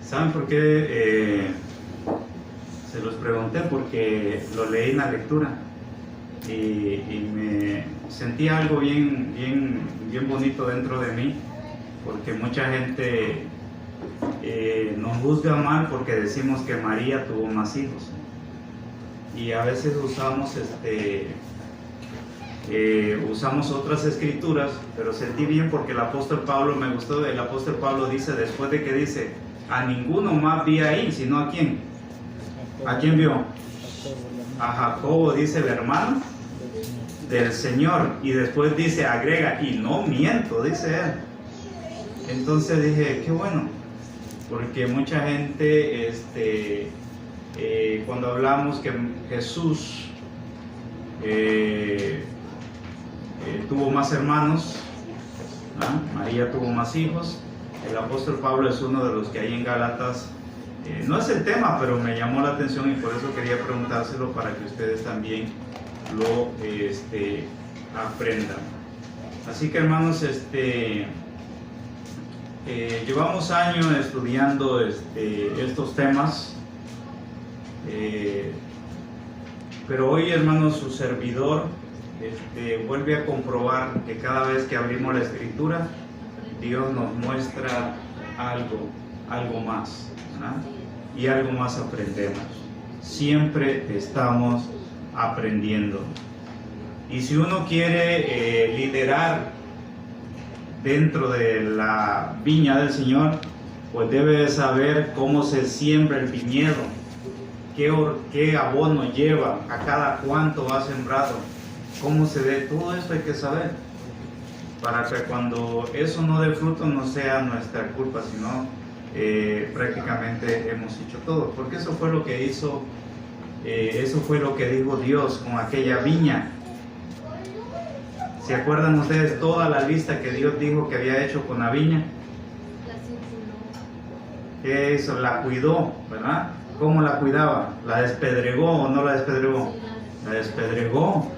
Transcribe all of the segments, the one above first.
¿Saben por qué? Se los pregunté porque lo leí en la lectura y me sentí algo bien bonito dentro de mí, porque mucha gente nos juzga mal porque decimos que María tuvo más hijos, y a veces usamos otras escrituras, pero sentí bien porque el apóstol Pablo, me gustó, el apóstol Pablo dice, después de que dice, a ninguno más vi ahí, sino a quién. ¿A quién vio? A Jacobo, dice el hermano del Señor, y después dice, agrega, y no miento, dice él. Entonces dije, qué bueno, porque mucha gente, cuando hablamos que Jesús tuvo más hermanos, ¿no? María tuvo más hijos, el apóstol Pablo es uno de los que hay en Gálatas. No es el tema, pero me llamó la atención y por eso quería preguntárselo para que ustedes también lo aprendan. Así que, hermanos, llevamos años estudiando estos temas, pero hoy, hermanos, su servidor vuelve a comprobar que cada vez que abrimos la Escritura, Dios nos muestra algo más, ¿verdad? Y algo más aprendemos. Siempre estamos aprendiendo. Y si uno quiere liderar dentro de la viña del Señor, pues debe saber cómo se siembra el viñedo, qué abono lleva, a cada cuánto ha sembrado, cómo se ve. Todo esto hay que saber, para que cuando eso no dé fruto no sea nuestra culpa, sino prácticamente hemos hecho todo, porque eso fue lo que hizo, eso fue lo que dijo Dios con aquella viña. ¿Se acuerdan ustedes toda la lista que Dios dijo que había hecho con la viña? ¿Qué hizo? La cuidó, ¿verdad? ¿Cómo la cuidaba? ¿La despedregó o no la despedregó? La despedregó,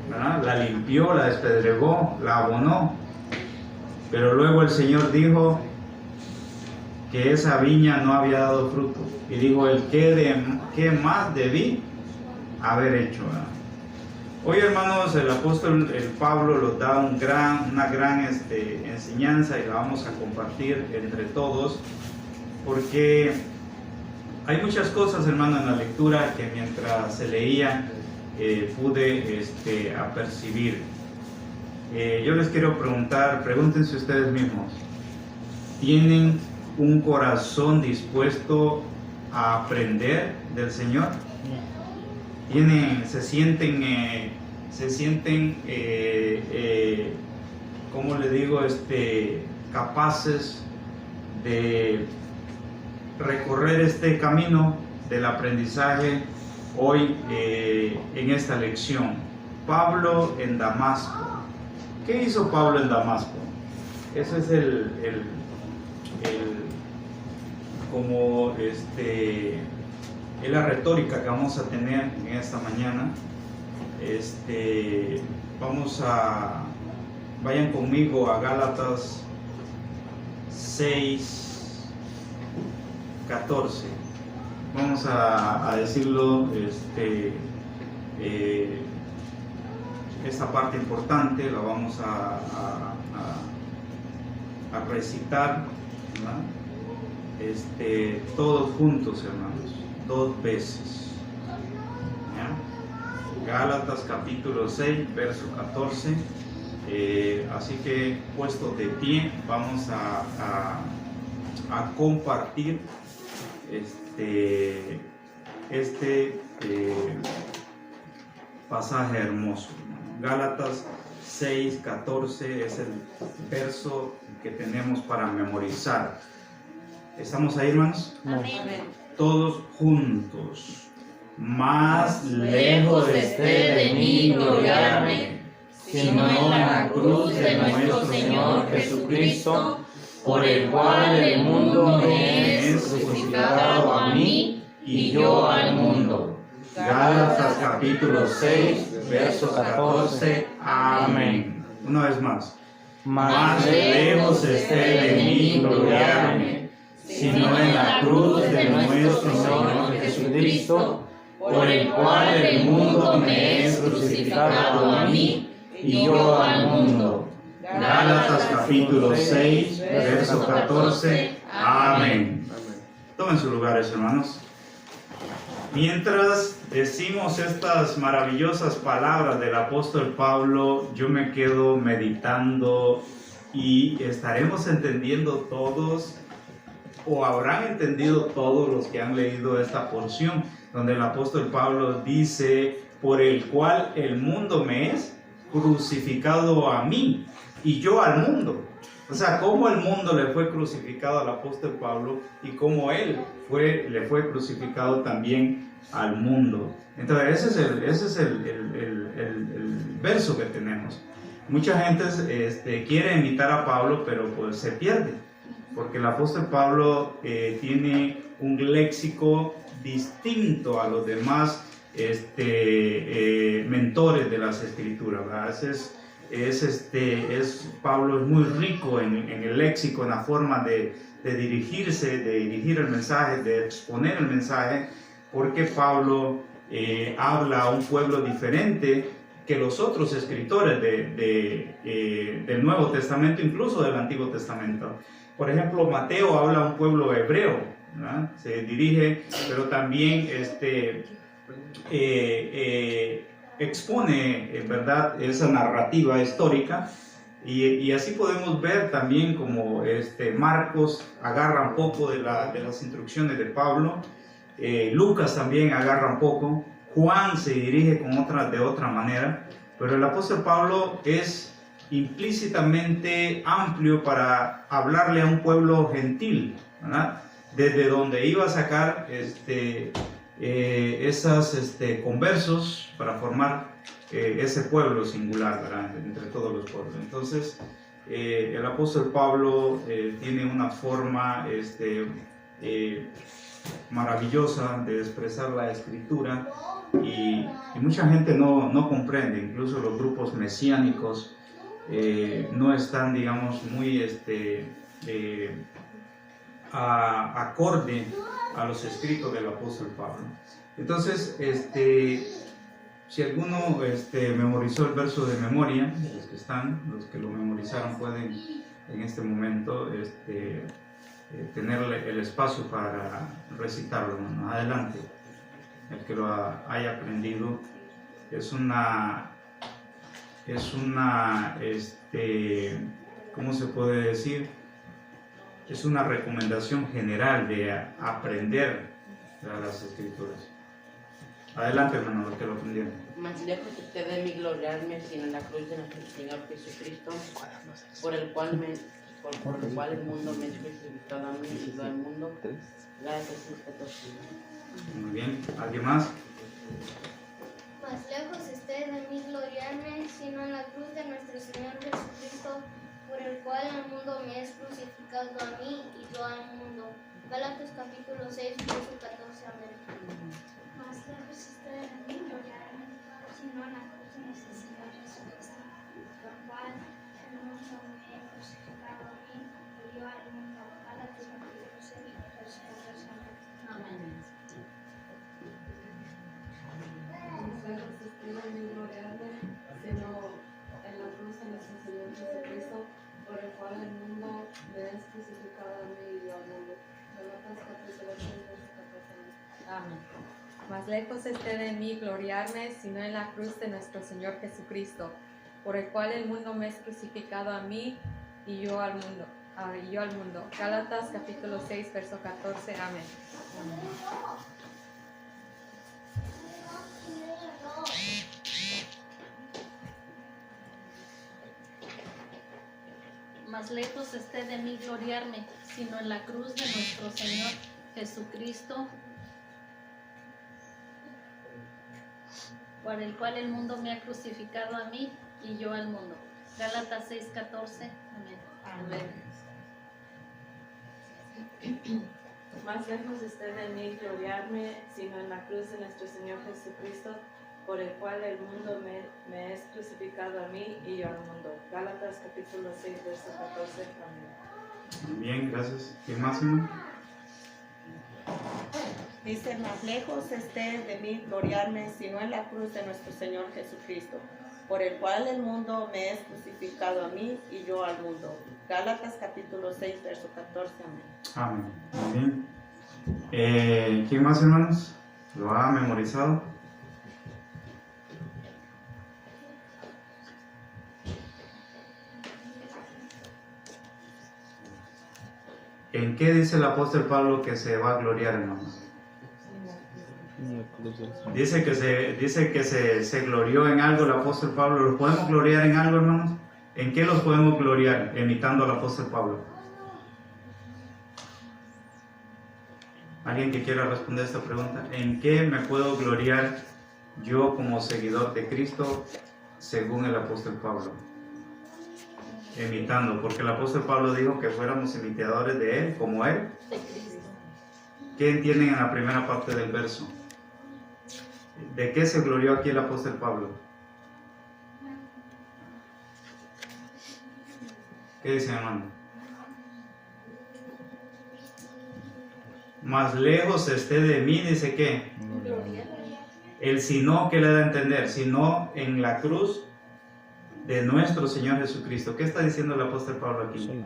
¿verdad? La limpió, la despedregó, la abonó. Pero luego el Señor dijo que esa viña no había dado fruto, y dijo él, ¿qué más debí haber hecho? ¿Verdad? Hoy, hermanos, el apóstol Pablo nos da una gran enseñanza, y la vamos a compartir entre todos, porque hay muchas cosas, hermano, en la lectura que mientras se leía pude apercibir. Yo les quiero preguntar, pregúntense ustedes mismos, ¿tienen un corazón dispuesto a aprender del Señor? Se sienten ¿cómo le digo? Capaces de recorrer este camino del aprendizaje hoy en esta lección. Pablo en Damasco. ¿Qué hizo Pablo en Damasco? Eso es es la retórica que vamos a tener en esta mañana. Vayan conmigo a Gálatas 6:14. Vamos a decirlo, esta parte importante la vamos a recitar, ¿verdad? Todos juntos, hermanos, 2 veces. ¿Ya? Gálatas capítulo 6, verso 14. Así que, puestos de pie, vamos a compartir pasaje hermoso. Gálatas 6:14 es el verso que tenemos para memorizar. ¿Estamos ahí, hermanos? Amén. Todos juntos. Más lejos esté de mí gloriarme, sino en la cruz de nuestro Señor Jesucristo, por el cual el mundo me es crucificado a mí y yo al mundo. Gálatas capítulo 6, verso 14. Amén. Una vez más. Más lejos esté de mí gloriarme, sino en la cruz de nuestro Señor Jesucristo, por el cual el mundo me es crucificado a mí y yo al mundo. Gálatas capítulo 6, verso 14. Amén. Tomen sus lugares, hermanos. Mientras decimos estas maravillosas palabras del apóstol Pablo, yo me quedo meditando y estaremos entendiendo todos, o habrán entendido todos los que han leído esta porción, donde el apóstol Pablo dice, por el cual el mundo me es crucificado a mí y yo al mundo. O sea, cómo el mundo le fue crucificado al apóstol Pablo y cómo él le fue crucificado también al mundo. Entonces ese es el verso que tenemos. Mucha gente quiere imitar a Pablo, pero pues se pierde, porque el apóstol Pablo tiene un léxico distinto a los demás mentores de las escrituras, ¿verdad? Pablo es muy rico en el léxico, en la forma de dirigirse, de dirigir el mensaje, de exponer el mensaje, porque Pablo habla a un pueblo diferente que los otros escritores del Nuevo Testamento, incluso del Antiguo Testamento. Por ejemplo, Mateo habla a un pueblo hebreo, ¿verdad? Se dirige, pero también expone, en verdad, esa narrativa histórica, y así podemos ver también como Marcos agarra un poco de las instrucciones de Pablo, Lucas también agarra un poco, Juan se dirige de otra manera, pero el apóstol Pablo es implícitamente amplio para hablarle a un pueblo gentil, ¿verdad? Desde donde iba a sacar esas conversos para formar ese pueblo singular, ¿verdad? Entre todos los pueblos. Entonces el apóstol Pablo tiene una forma maravillosa de expresar la escritura, y mucha gente no comprende, incluso los grupos mesiánicos no están, digamos, muy acorde a los escritos del apóstol Pablo. Entonces, si alguno memorizó el verso de memoria, los que lo memorizaron pueden en este momento tener el espacio para recitarlo, ¿no? Adelante. El que lo haya aprendido, es una ¿cómo se puede decir? Es una recomendación general de aprender las escrituras. Adelante, hermano, los que lo aprendieron. Más lejos esté de mí gloriarme, sino en la cruz de nuestro Señor Jesucristo, por el cual el mundo me es crucificado a mí y yo al mundo. Gracias, Muy bien, ¿alguien más? Más lejos esté de mí gloriarme, sino en la cruz de nuestro Señor Jesucristo, por el cual el mundo me es crucificado a mí y yo al mundo. Gálatas capítulo 6, verso 14. Amén. Más lejos esté de mí gloriarme, sino en la cruz de nuestro Señor Jesucristo, por el cual el mundo me es crucificado a mí y yo al mundo. Gálatas capítulo 6, verso 14. Amén. No en mi gloriarme, sino en la cruz de nuestro Señor Jesucristo, por el cual el mundo me es crucificado a mí y yo al mundo. Gálatas capítulo 6, verso 14. Amén. Más lejos esté de mí gloriarme, sino en la cruz de nuestro Señor Jesucristo, por el cual el mundo me es crucificado a mí y yo al mundo. Gálatas capítulo 6, verso 14. Amén. Más lejos esté de mí gloriarme, sino en la cruz de nuestro Señor Jesucristo, por el cual el mundo me ha crucificado a mí y yo al mundo. Gálatas 6:14. Amén. Más lejos esté de mí gloriarme, sino en la cruz de nuestro Señor Jesucristo, por el cual el mundo me es crucificado a mí y yo al mundo. Gálatas capítulo 6, verso 14. Amén. Muy bien, gracias. ¿Quién más, hermano? Dice, más lejos esté de mí gloriarme, sino en la cruz de nuestro Señor Jesucristo, por el cual el mundo me es crucificado a mí y yo al mundo. Gálatas capítulo 6, verso 14. Amén. Amén. Bien. ¿Quién más, hermanos? ¿Lo ha memorizado? ¿En qué dice el apóstol Pablo que se va a gloriar, hermanos? Dice que se glorió en algo el apóstol Pablo. ¿Los podemos gloriar en algo, hermanos? ¿En qué los podemos gloriar? Imitando al apóstol Pablo. ¿Alguien que quiera responder esta pregunta? ¿En qué me puedo gloriar yo como seguidor de Cristo según el apóstol Pablo? Imitando, porque el apóstol Pablo dijo que fuéramos imitadores de él, como él. ¿Qué entienden en la primera parte del verso? ¿De qué se glorió aquí el apóstol Pablo? ¿Qué dice, hermano? Más lejos esté de mí, dice ¿qué? El sino, ¿qué le da a entender? Sino en la cruz de nuestro Señor Jesucristo. ¿Qué está diciendo el apóstol Pablo aquí?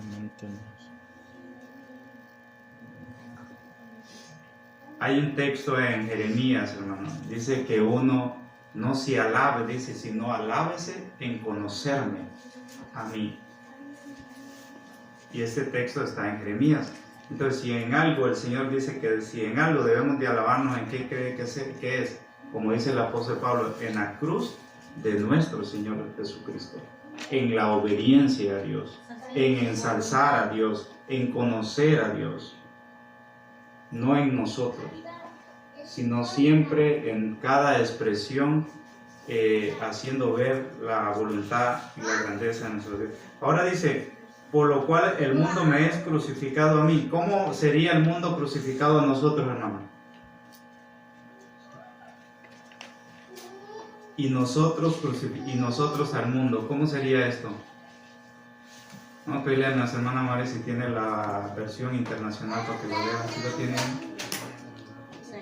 Hay un texto en Jeremías, hermano. Dice que uno no se alabe, dice, sino alábese en conocerme a mí. Y este texto está en Jeremías. Entonces, si en algo el Señor dice que si en algo debemos de alabarnos, ¿en qué cree que es? Como dice el apóstol Pablo, en la cruz de nuestro Señor Jesucristo, en la obediencia a Dios, en ensalzar a Dios, en conocer a Dios, no en nosotros, sino siempre en cada expresión haciendo ver la voluntad y la grandeza de nuestro Dios. Ahora dice, por lo cual el mundo me es crucificado a mí. ¿Cómo sería el mundo crucificado a nosotros, hermano? Y nosotros al mundo. ¿Cómo sería esto? Vamos a pedirle a nuestra hermana María si tiene la versión internacional para que lo vean. ¿Sí lo tienen? Sí.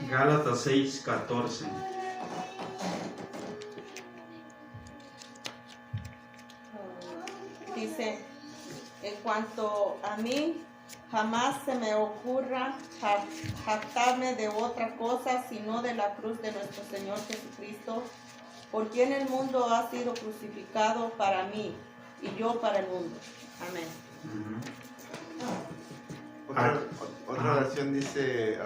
Gálatas 6:14. Dice, en cuanto a mí, jamás se me ocurra jactarme de otra cosa sino de la cruz de nuestro Señor Jesucristo, por quien el mundo ha sido crucificado para mí y yo para el mundo. Amén. Otra versión dice,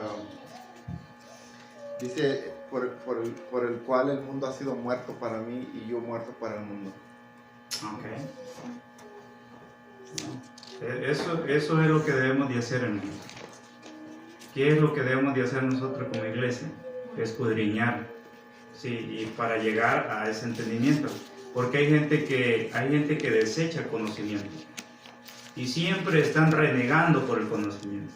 por el cual el mundo ha sido muerto para mí y yo muerto para el mundo. Okay. Eso es lo que debemos de hacer, hermano. ¿Qué es lo que debemos de hacer nosotros como iglesia? Escudriñar, sí, y para llegar a ese entendimiento, porque hay gente que desecha el conocimiento y siempre están renegando por el conocimiento.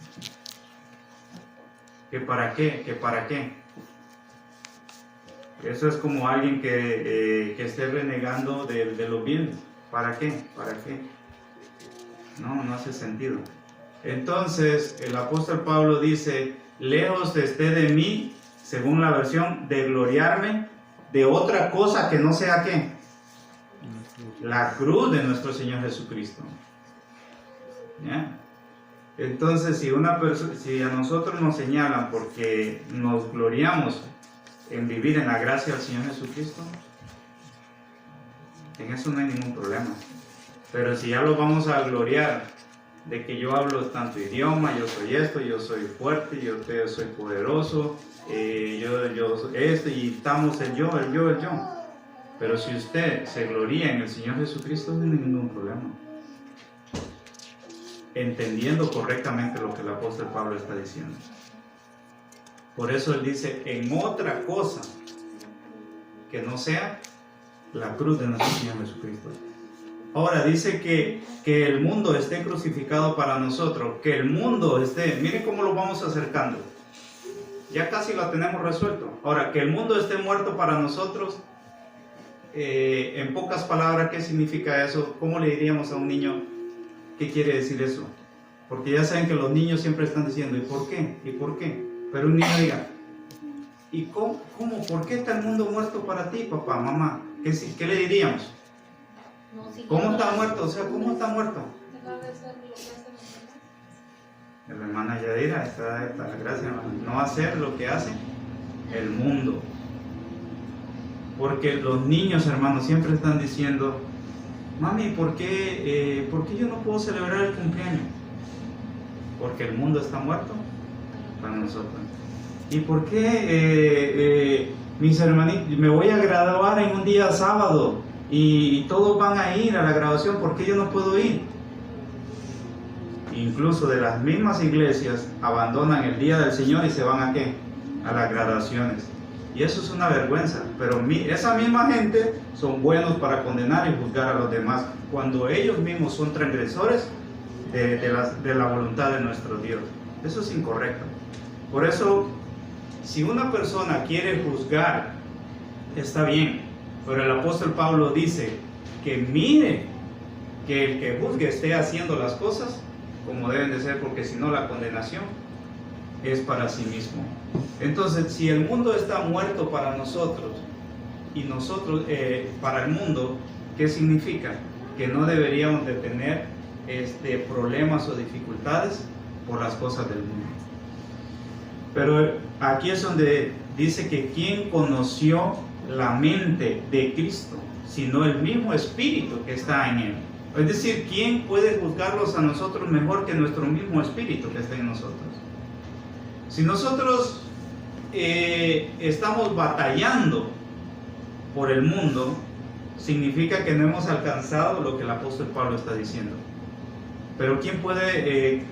¿Que para qué? ¿Que para qué? Eso es como alguien que esté renegando de los bienes. ¿Para qué? ¿Para qué? No hace sentido. Entonces, el apóstol Pablo dice, lejos esté de mí, según la versión, de gloriarme de otra cosa que no sea ¿qué? La cruz de nuestro Señor Jesucristo. ¿Ya? Entonces, si a nosotros nos señalan porque nos gloriamos en vivir en la gracia del Señor Jesucristo, en eso no hay ningún problema. Pero si ya lo vamos a gloriar de que yo hablo tanto idioma, yo soy esto, yo soy fuerte, yo soy poderoso, yo esto, y estamos el yo. Pero si usted se gloria en el Señor Jesucristo, no hay ningún problema. Entendiendo correctamente lo que el apóstol Pablo está diciendo. Por eso él dice, en otra cosa que no sea la cruz de nuestro Señor Jesucristo. Ahora dice que el mundo esté crucificado para nosotros, que el mundo esté, miren cómo lo vamos acercando. Ya casi lo tenemos resuelto. Ahora, que el mundo esté muerto para nosotros, en pocas palabras, ¿qué significa eso? ¿Cómo le diríamos a un niño qué quiere decir eso? Porque ya saben que los niños siempre están diciendo, ¿y por qué? ¿Y por qué? Pero un niño diga, ¿y cómo? ¿Por qué está el mundo muerto para ti, papá, mamá? ¿Qué le diríamos? ¿Cómo está muerto? O sea, ¿cómo está muerto? La hermana Yadira, está gracias, hermana. No hacer lo que hace el mundo. Porque los niños, hermanos, siempre están diciendo, mami, ¿por qué yo no puedo celebrar el cumpleaños? Porque el mundo está muerto para nosotros. ¿Y por qué mis hermanitos, me voy a graduar en un día sábado y todos van a ir a la graduación? ¿Por qué yo no puedo ir? Incluso de las mismas iglesias abandonan el día del Señor y se van ¿a qué? A las graduaciones. Y eso es una vergüenza. Pero esa misma gente son buenos para condenar y juzgar a los demás cuando ellos mismos son transgresores de la voluntad de nuestro Dios. Eso es incorrecto. Por eso, si una persona quiere juzgar, está bien. Pero el apóstol Pablo dice que mire que el que juzgue esté haciendo las cosas como deben de ser, porque si no la condenación es para sí mismo. Entonces, si el mundo está muerto para nosotros y nosotros para el mundo, ¿qué significa? Que no deberíamos de tener problemas o dificultades por las cosas del mundo. Pero aquí es donde dice que ¿quién conoció la mente de Cristo? Sino el mismo Espíritu que está en Él. Es decir, ¿quién puede juzgarlos a nosotros mejor que nuestro mismo Espíritu que está en nosotros? Si nosotros estamos batallando por el mundo, significa que no hemos alcanzado lo que el apóstol Pablo está diciendo. Pero ¿quién puede?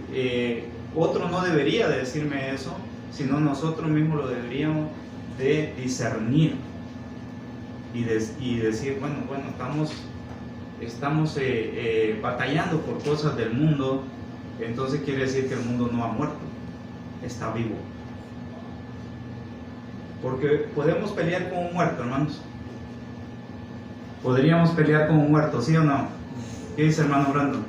Otro no debería de decirme eso, sino nosotros mismos lo deberíamos de discernir y decir, bueno, estamos batallando por cosas del mundo, entonces quiere decir que el mundo no ha muerto, está vivo. Porque podemos pelear con un muerto, hermanos. Podríamos pelear con un muerto, ¿sí o no? ¿Qué dice hermano Brandon?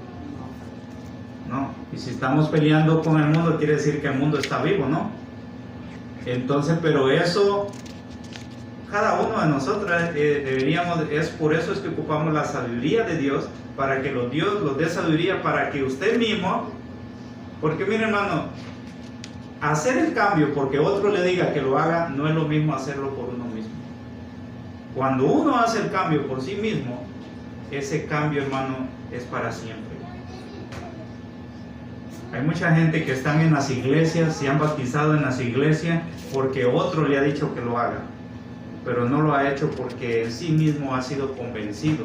No. Y si estamos peleando con el mundo, quiere decir que el mundo está vivo, ¿no? Entonces, pero eso, cada uno de nosotros es por eso es que ocupamos la sabiduría de Dios, para que Dios nos dé sabiduría para que usted mismo, porque mire hermano, hacer el cambio porque otro le diga que lo haga, no es lo mismo hacerlo por uno mismo. Cuando uno hace el cambio por sí mismo, ese cambio, hermano, es para siempre. Hay mucha gente que están en las iglesias, se han bautizado en las iglesias porque otro le ha dicho que lo haga, pero no lo ha hecho porque en sí mismo ha sido convencido.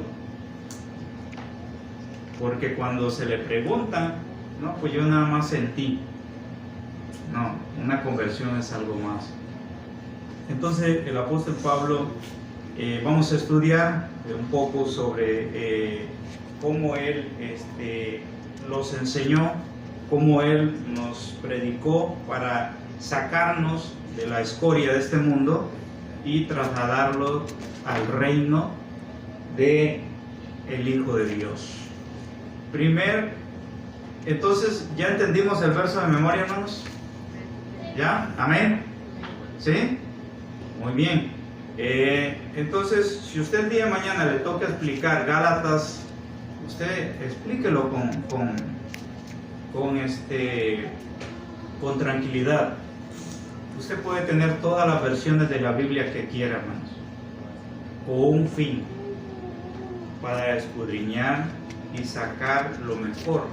Porque cuando se le preguntan, no, pues yo nada más sentí. No, una conversión es algo más. Entonces el apóstol Pablo, vamos a estudiar un poco sobre cómo él los enseñó, cómo él nos predicó para sacarnos de la escoria de este mundo y trasladarlo al reino de el Hijo de Dios. Entonces, ¿ya entendimos el verso de memoria, hermanos? ¿Ya? ¿Amén? ¿Sí? Muy bien. Entonces, si usted el día de mañana le toca explicar Gálatas, usted explíquelo con tranquilidad. Usted puede tener todas las versiones de la Biblia que quiera, hermanos, con un fin, para escudriñar y sacar lo mejor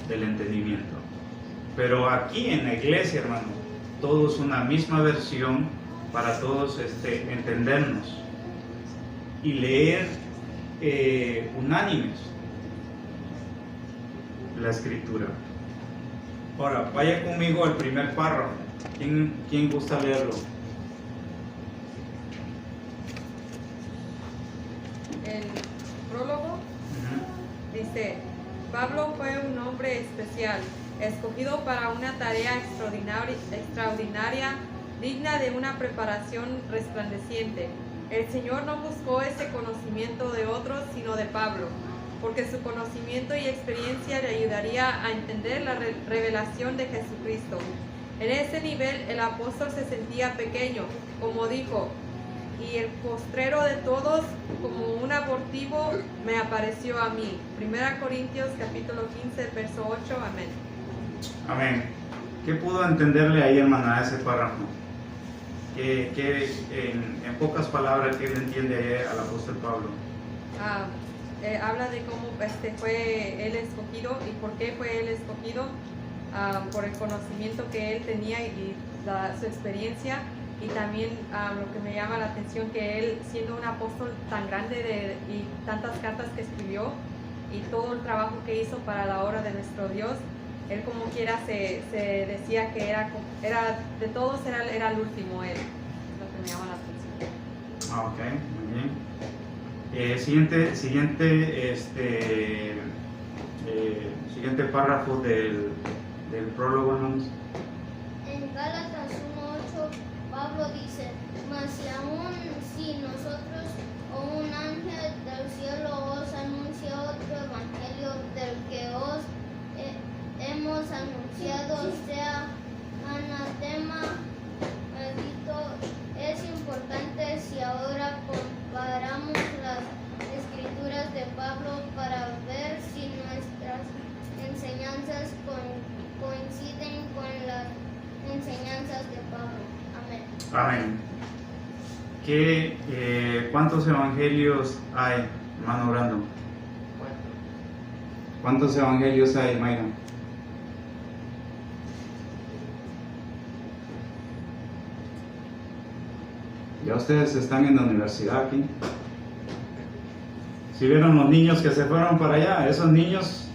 del entendimiento. Pero aquí en la iglesia, hermanos, todos una misma versión para todos entendernos y leer unánimes la escritura. Ahora, vaya conmigo al primer párrafo. ¿Quién gusta leerlo? El prólogo. dice, Pablo fue un hombre especial, escogido para una tarea extraordinaria, digna de una preparación resplandeciente. El Señor no buscó ese conocimiento de otros, sino de Pablo, porque su conocimiento y experiencia le ayudaría a entender la revelación de Jesucristo. En ese nivel el apóstol se sentía pequeño, como dijo, y el postrero de todos, como un abortivo, me apareció a mí. 1 Corintios capítulo 15, verso 8, amén. Amén. ¿Qué pudo entenderle ahí, hermana, a ese párrafo? En pocas palabras, ¿qué le entiende ahí al apóstol Pablo? Habla de cómo fue él escogido y por qué fue él escogido, por el conocimiento que él tenía y su experiencia, y también lo que me llama la atención, que él, siendo un apóstol tan grande y tantas cartas que escribió y todo el trabajo que hizo para la obra de nuestro Dios, él como quiera se decía que era de todos era el último, él. Es lo que me llama la atención. Ok, muy bien. Siguiente párrafo del prólogo, hermanos. En Gálatas 1:8, Pablo dice, mas si nosotros o un ángel del cielo os anuncia otro evangelio del que os hemos anunciado, sea anatema, maldito. Es importante si ahora comparamos las escrituras de Pablo para ver si nuestras enseñanzas coinciden con las enseñanzas de Pablo. Amén. Amén. ¿Cuántos evangelios hay, hermano Brando? 4. ¿Cuántos evangelios hay, Mayra? Ya ustedes están en la universidad aquí. Si vieron los niños que se fueron para allá, esos niños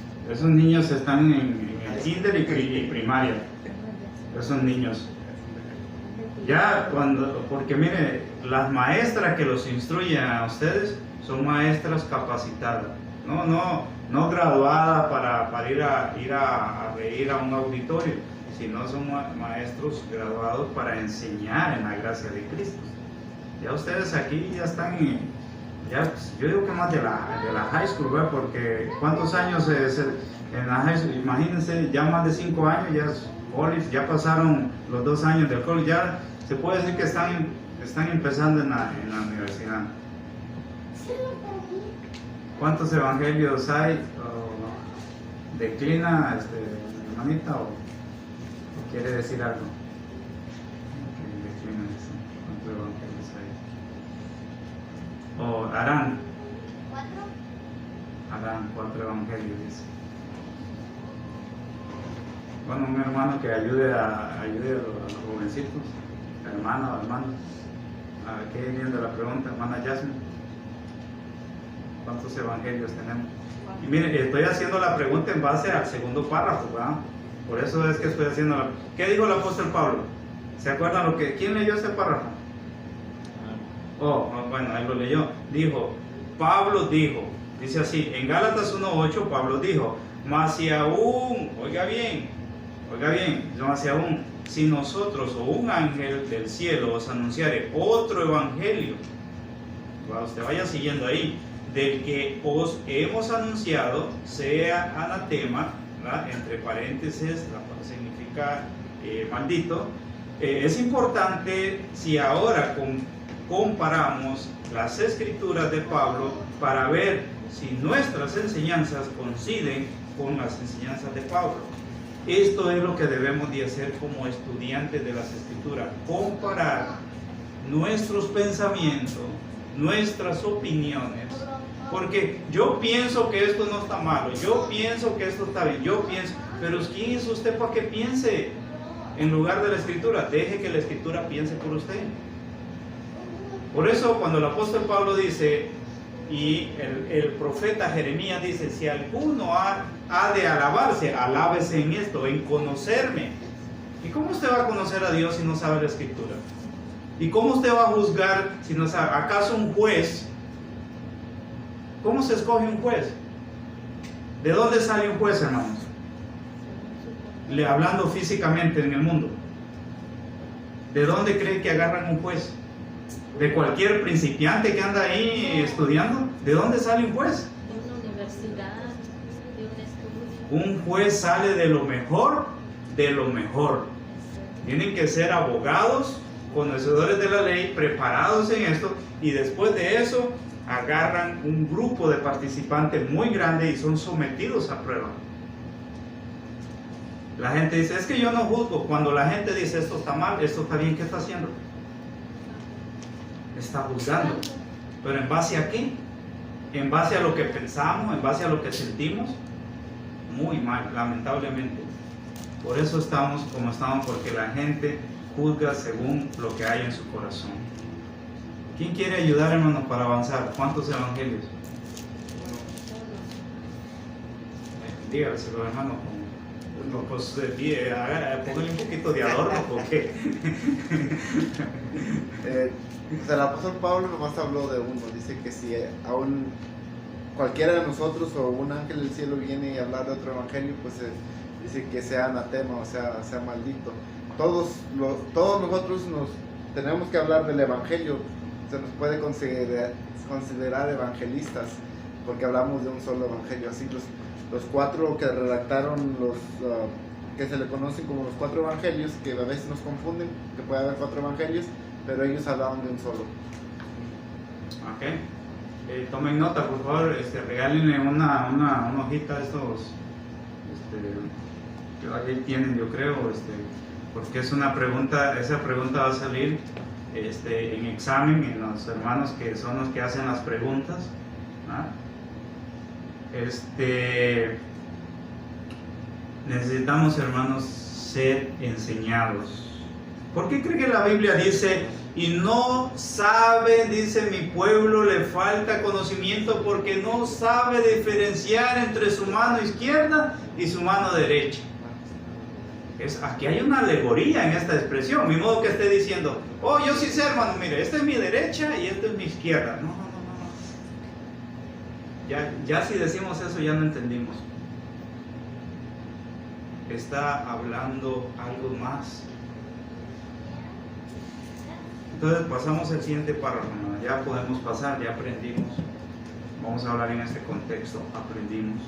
están en el kinder y primaria. Esos niños. Ya porque mire, las maestras que los instruyen a ustedes son maestras capacitadas, no graduadas para ir a reír a un auditorio, sino son maestros graduados para enseñar en la gracia de Cristo. Ya ustedes aquí ya están yo digo que más de la high school, ¿verdad? Porque ¿cuántos años en la high school? Imagínense, ya más de 5 años, ya es college, ya pasaron los 2 años del college, ya se puede decir que están empezando en la universidad. ¿Cuántos evangelios hay? ¿Declina, hermanita, o quiere decir algo? Declina eso. ¿Cuántos evangelios hay? O Arán. 4. Arán, 4 evangelios, dice. Bueno, un hermano que ayude a los jovencitos, hermana o hermano. ¿Qué viene de la pregunta, hermana Jasmine? ¿Cuántos evangelios tenemos? Y miren, estoy haciendo la pregunta en base al segundo párrafo, ¿verdad? Por eso es que estoy haciendo la... ¿Qué dijo el apóstol Pablo? ¿Se acuerdan ¿Quién leyó este párrafo? Bueno, él lo leyó. Pablo dijo, dice así, en Gálatas 1:8, Pablo dijo, mas si aún, oiga bien, mas si aún, si nosotros o un ángel del cielo os anunciare otro evangelio, usted vaya siguiendo ahí, del que os hemos anunciado, sea anatema, ¿verdad? Entre paréntesis, la cual significa maldito. Es importante si ahora comparamos las escrituras de Pablo para ver si nuestras enseñanzas coinciden con las enseñanzas de Pablo. Esto es lo que debemos de hacer como estudiantes de las escrituras, comparar nuestros pensamientos, nuestras opiniones, porque yo pienso que esto no está malo, yo pienso que esto está bien, pero ¿quién es usted para que piense en lugar de la escritura? Deje que la escritura piense por usted. Por eso cuando el apóstol Pablo dice, y el profeta Jeremías dice, si alguno ha de alabarse, alábese en esto, en conocerme. ¿Y cómo usted va a conocer a Dios si no sabe la escritura? ¿Y cómo usted va a juzgar si no sabe? ¿Acaso un juez? ¿Cómo se escoge un juez? ¿De dónde sale un juez, hermanos? Hablando físicamente en el mundo. ¿De dónde cree que agarran un juez? ¿De cualquier principiante que anda ahí estudiando? ¿De dónde sale un juez? De una universidad, de un estudio. Un juez sale de lo mejor, de lo mejor. Tienen que ser abogados, conocedores de la ley, preparados en esto, y después de eso agarran un grupo de participantes muy grande y son sometidos a prueba. La gente dice, es que yo no juzgo. Cuando la gente dice, esto está mal, esto está bien, ¿qué está haciendo? Está juzgando. ¿Pero en base a qué? ¿En base a lo que pensamos? ¿En base a lo que sentimos? Muy mal, lamentablemente. Por eso estamos como estamos, porque la gente juzga según lo que hay en su corazón. ¿Quién quiere ayudar, hermano, para avanzar? ¿Cuántos evangelios? Dígaselo, hermano. No, pues póngale un poquito de adorno, porque el apóstol Pablo nomás habló de uno. Dice que si aún cualquiera de nosotros o un ángel del cielo viene y hablar de otro evangelio, pues dice que sea anatema, o sea maldito. Todos nosotros nos tenemos que hablar del evangelio. Se nos puede considerar evangelistas porque hablamos de un solo evangelio. Así los cuatro que redactaron que se le conocen como los cuatro evangelios, que a veces nos confunden, que puede haber cuatro evangelios, pero ellos hablaban de un solo. Ok. Tomen nota, por favor, regálenle una hojita a estos, que ahí tienen, yo creo, porque es una pregunta, esa pregunta va a salir en examen, en los hermanos que son los que hacen las preguntas, ¿ah? Necesitamos, hermanos, ser enseñados. ¿Por qué cree que la Biblia dice, y no sabe, dice mi pueblo, le falta conocimiento porque no sabe diferenciar entre su mano izquierda y su mano derecha? Aquí hay una alegoría en esta expresión, mi modo que esté diciendo, oh, yo sí sé, hermano, mire, esta es mi derecha y esta es mi izquierda. No. Ya si decimos eso ya no entendimos. Está hablando algo más. Entonces pasamos al siguiente párrafo, ¿no? Ya podemos pasar, ya aprendimos. Vamos a hablar en este contexto, aprendimos,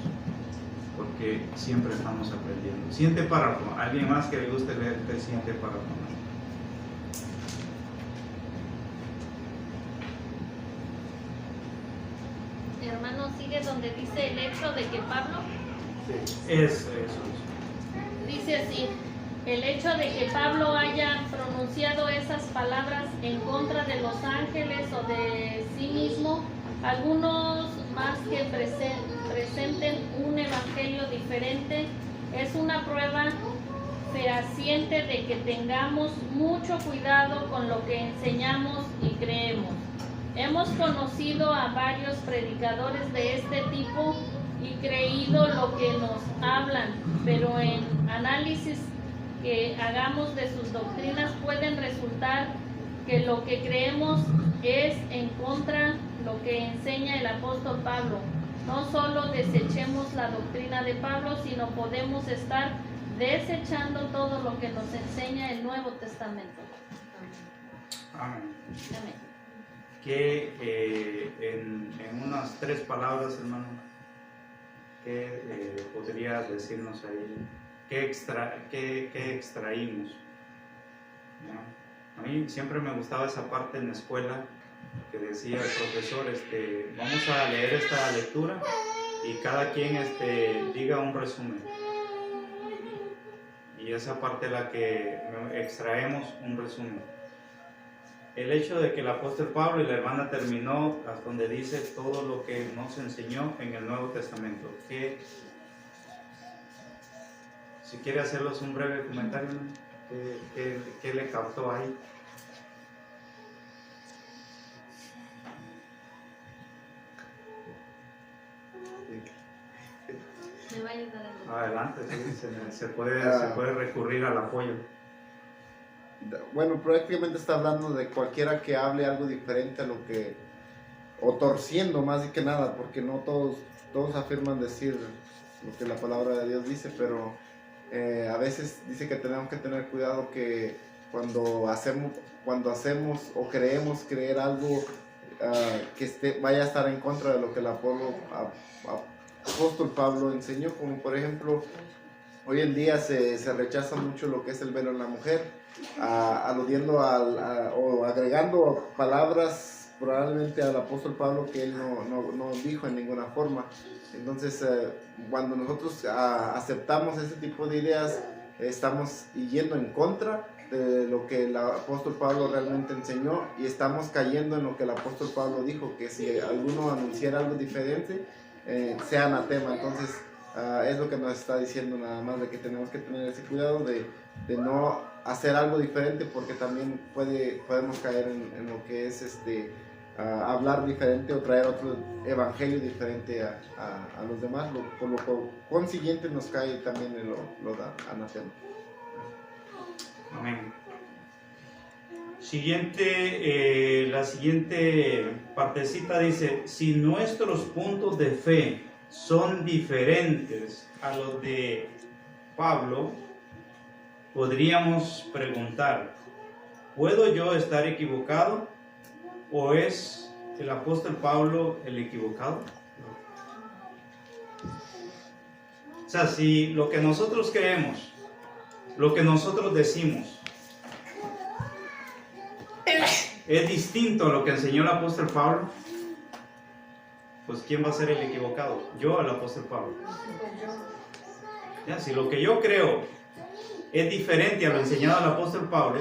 porque siempre estamos aprendiendo. Siguiente párrafo, ¿alguien más que le guste leer el siguiente párrafo? Hermano, sigue donde dice el hecho de que Pablo. Sí, eso. Dice así: el hecho de que Pablo haya pronunciado esas palabras en contra de los ángeles o de sí mismo, algunos más que presenten un evangelio diferente, es una prueba fehaciente de que tengamos mucho cuidado con lo que enseñamos y creemos. Hemos conocido a varios predicadores de este tipo y creído lo que nos hablan, pero en análisis que hagamos de sus doctrinas pueden resultar que lo que creemos es en contra lo que enseña el apóstol Pablo. No solo desechemos la doctrina de Pablo, sino podemos estar desechando todo lo que nos enseña el Nuevo Testamento. Amén. Amén. Que en unas 3 palabras, hermano, ¿qué podría decirnos ahí? ¿Qué extraímos? ¿No? A mí siempre me gustaba esa parte en la escuela que decía el profesor, vamos a leer esta lectura y cada quien diga un resumen. Y esa parte es la que extraemos un resumen. El hecho de que el apóstol Pablo y la hermana terminó hasta donde dice todo lo que nos enseñó en el Nuevo Testamento. Si quiere hacerlos un breve comentario, ¿qué le captó ahí? Me va a ayudar. Adelante, sí, se puede recurrir al apoyo. Bueno, prácticamente está hablando de cualquiera que hable algo diferente a lo que, o torciendo más que nada, porque no todos afirman decir lo que la palabra de Dios dice, pero a veces dice que tenemos que tener cuidado que cuando hacemos o creemos creer algo que vaya a estar en contra de lo que el apóstol Pablo enseñó, como por ejemplo, hoy en día se rechaza mucho lo que es el velo en la mujer, aludiendo o agregando palabras probablemente al apóstol Pablo que él no dijo en ninguna forma. Entonces, cuando nosotros aceptamos ese tipo de ideas, estamos yendo en contra de lo que el apóstol Pablo realmente enseñó y estamos cayendo en lo que el apóstol Pablo dijo, que si alguno anunciara algo diferente, sea anatema. Entonces, es lo que nos está diciendo nada más, de que tenemos que tener ese cuidado de no hacer algo diferente, porque también podemos caer en lo que es hablar diferente o traer otro evangelio diferente a los demás, por lo consiguiente nos cae también en lo anatema. Amén. La siguiente partecita dice: si nuestros puntos de fe son diferentes a los de Pablo, podríamos preguntar, ¿puedo yo estar equivocado? ¿O es el apóstol Pablo el equivocado? O sea, si lo que nosotros creemos, lo que nosotros decimos, es distinto a lo que enseñó el apóstol Pablo, pues ¿quién va a ser el equivocado? ¿Yo o el apóstol Pablo? Ya, si lo que yo creo es diferente a lo enseñado al apóstol Pablo,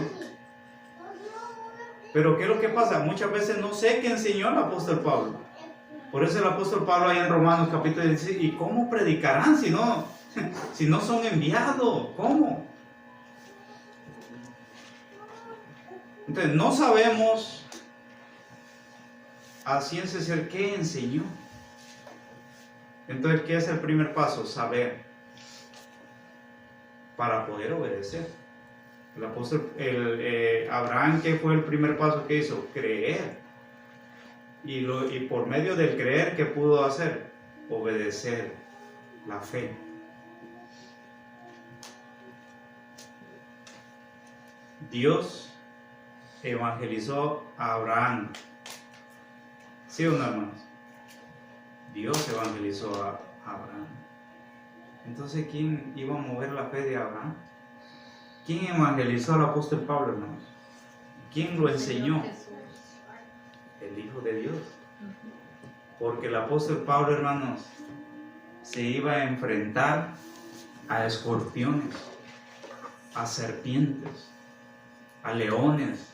pero ¿qué es lo que pasa? Muchas veces no sé qué enseñó el apóstol Pablo. Por eso el apóstol Pablo ahí en Romanos capítulo 16, ¿y cómo predicarán si no son enviados? ¿Cómo? Entonces no sabemos a ciencia cierta qué enseñó. Entonces, ¿qué es el primer paso? Saber, para poder obedecer. El apóstol Abraham, ¿qué fue el primer paso que hizo? Creer. Y por medio del creer, ¿qué pudo hacer? Obedecer, la fe. Dios evangelizó a Abraham. ¿Sí o no, hermanos? Dios evangelizó a Abraham. Entonces, ¿quién iba a mover la fe de Abraham? ¿Quién evangelizó al apóstol Pablo, hermanos? ¿Quién lo enseñó? El Hijo de Dios. Porque el apóstol Pablo, hermanos, se iba a enfrentar a escorpiones, a serpientes, a leones,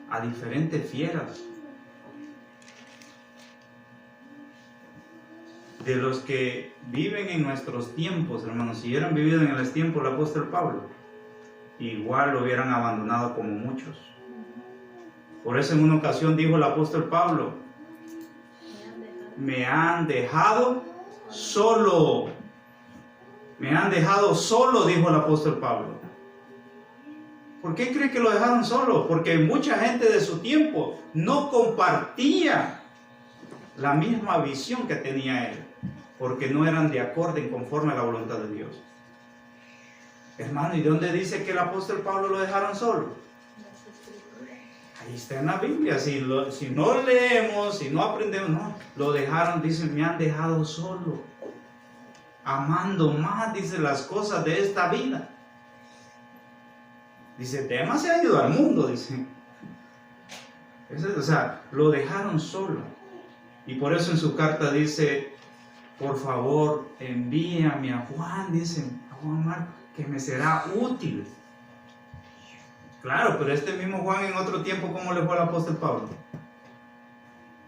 a diferentes fieras. De los que viven en nuestros tiempos, hermanos, si hubieran vivido en el tiempo del apóstol Pablo, igual lo hubieran abandonado como muchos. Por eso en una ocasión dijo el apóstol Pablo: me han dejado solo. Me han dejado solo, dijo el apóstol Pablo. ¿Por qué cree que lo dejaron solo? Porque mucha gente de su tiempo no compartía la misma visión que tenía él, porque no eran de acorde y conforme a la voluntad de Dios. Hermano, ¿y dónde dice que el apóstol Pablo lo dejaron solo? Ahí está en la Biblia. Si no leemos, si no aprendemos, no, lo dejaron, dice, me han dejado solo, amando más, dice, las cosas de esta vida. Dice, Demas se ha ido al mundo, dice. O sea, lo dejaron solo. Y por eso en su carta dice, por favor, envíame a Juan, dicen, a Juan Marcos, que me será útil. Claro, pero este mismo Juan en otro tiempo, ¿cómo le fue al apóstol Pablo?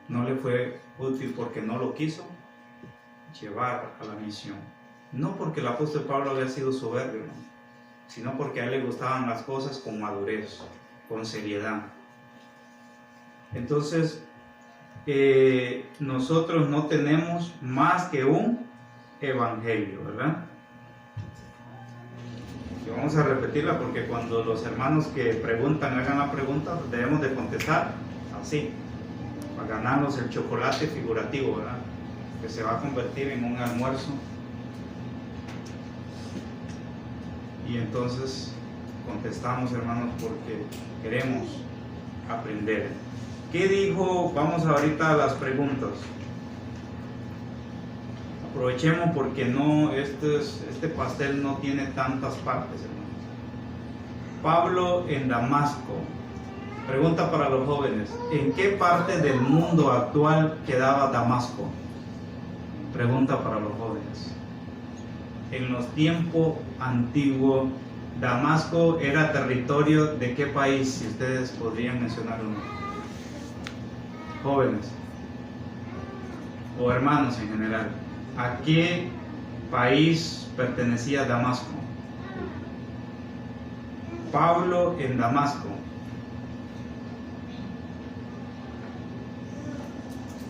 No le fue útil porque no lo quiso llevar a la misión. No porque el apóstol Pablo había sido soberbio, ¿no? Sino porque a él le gustaban las cosas con madurez, con seriedad. Entonces, nosotros no tenemos más que un evangelio, ¿verdad? Y vamos a repetirla porque cuando los hermanos que preguntan hagan la pregunta, debemos de contestar así, para ganarnos el chocolate figurativo, ¿verdad? Que se va a convertir en un almuerzo Y entonces contestamos, hermanos, porque queremos aprender. ¿Qué dijo? Vamos ahorita a las preguntas. Aprovechemos porque no, este pastel no tiene tantas partes, hermanos. Pablo en Damasco. Pregunta para los jóvenes: ¿en qué parte del mundo actual quedaba Damasco? Pregunta para los jóvenes. En los tiempos antiguos, Damasco era territorio de qué país, si ustedes podrían mencionar uno. Jóvenes o hermanos en general, ¿a qué país pertenecía Damasco? Pablo en Damasco.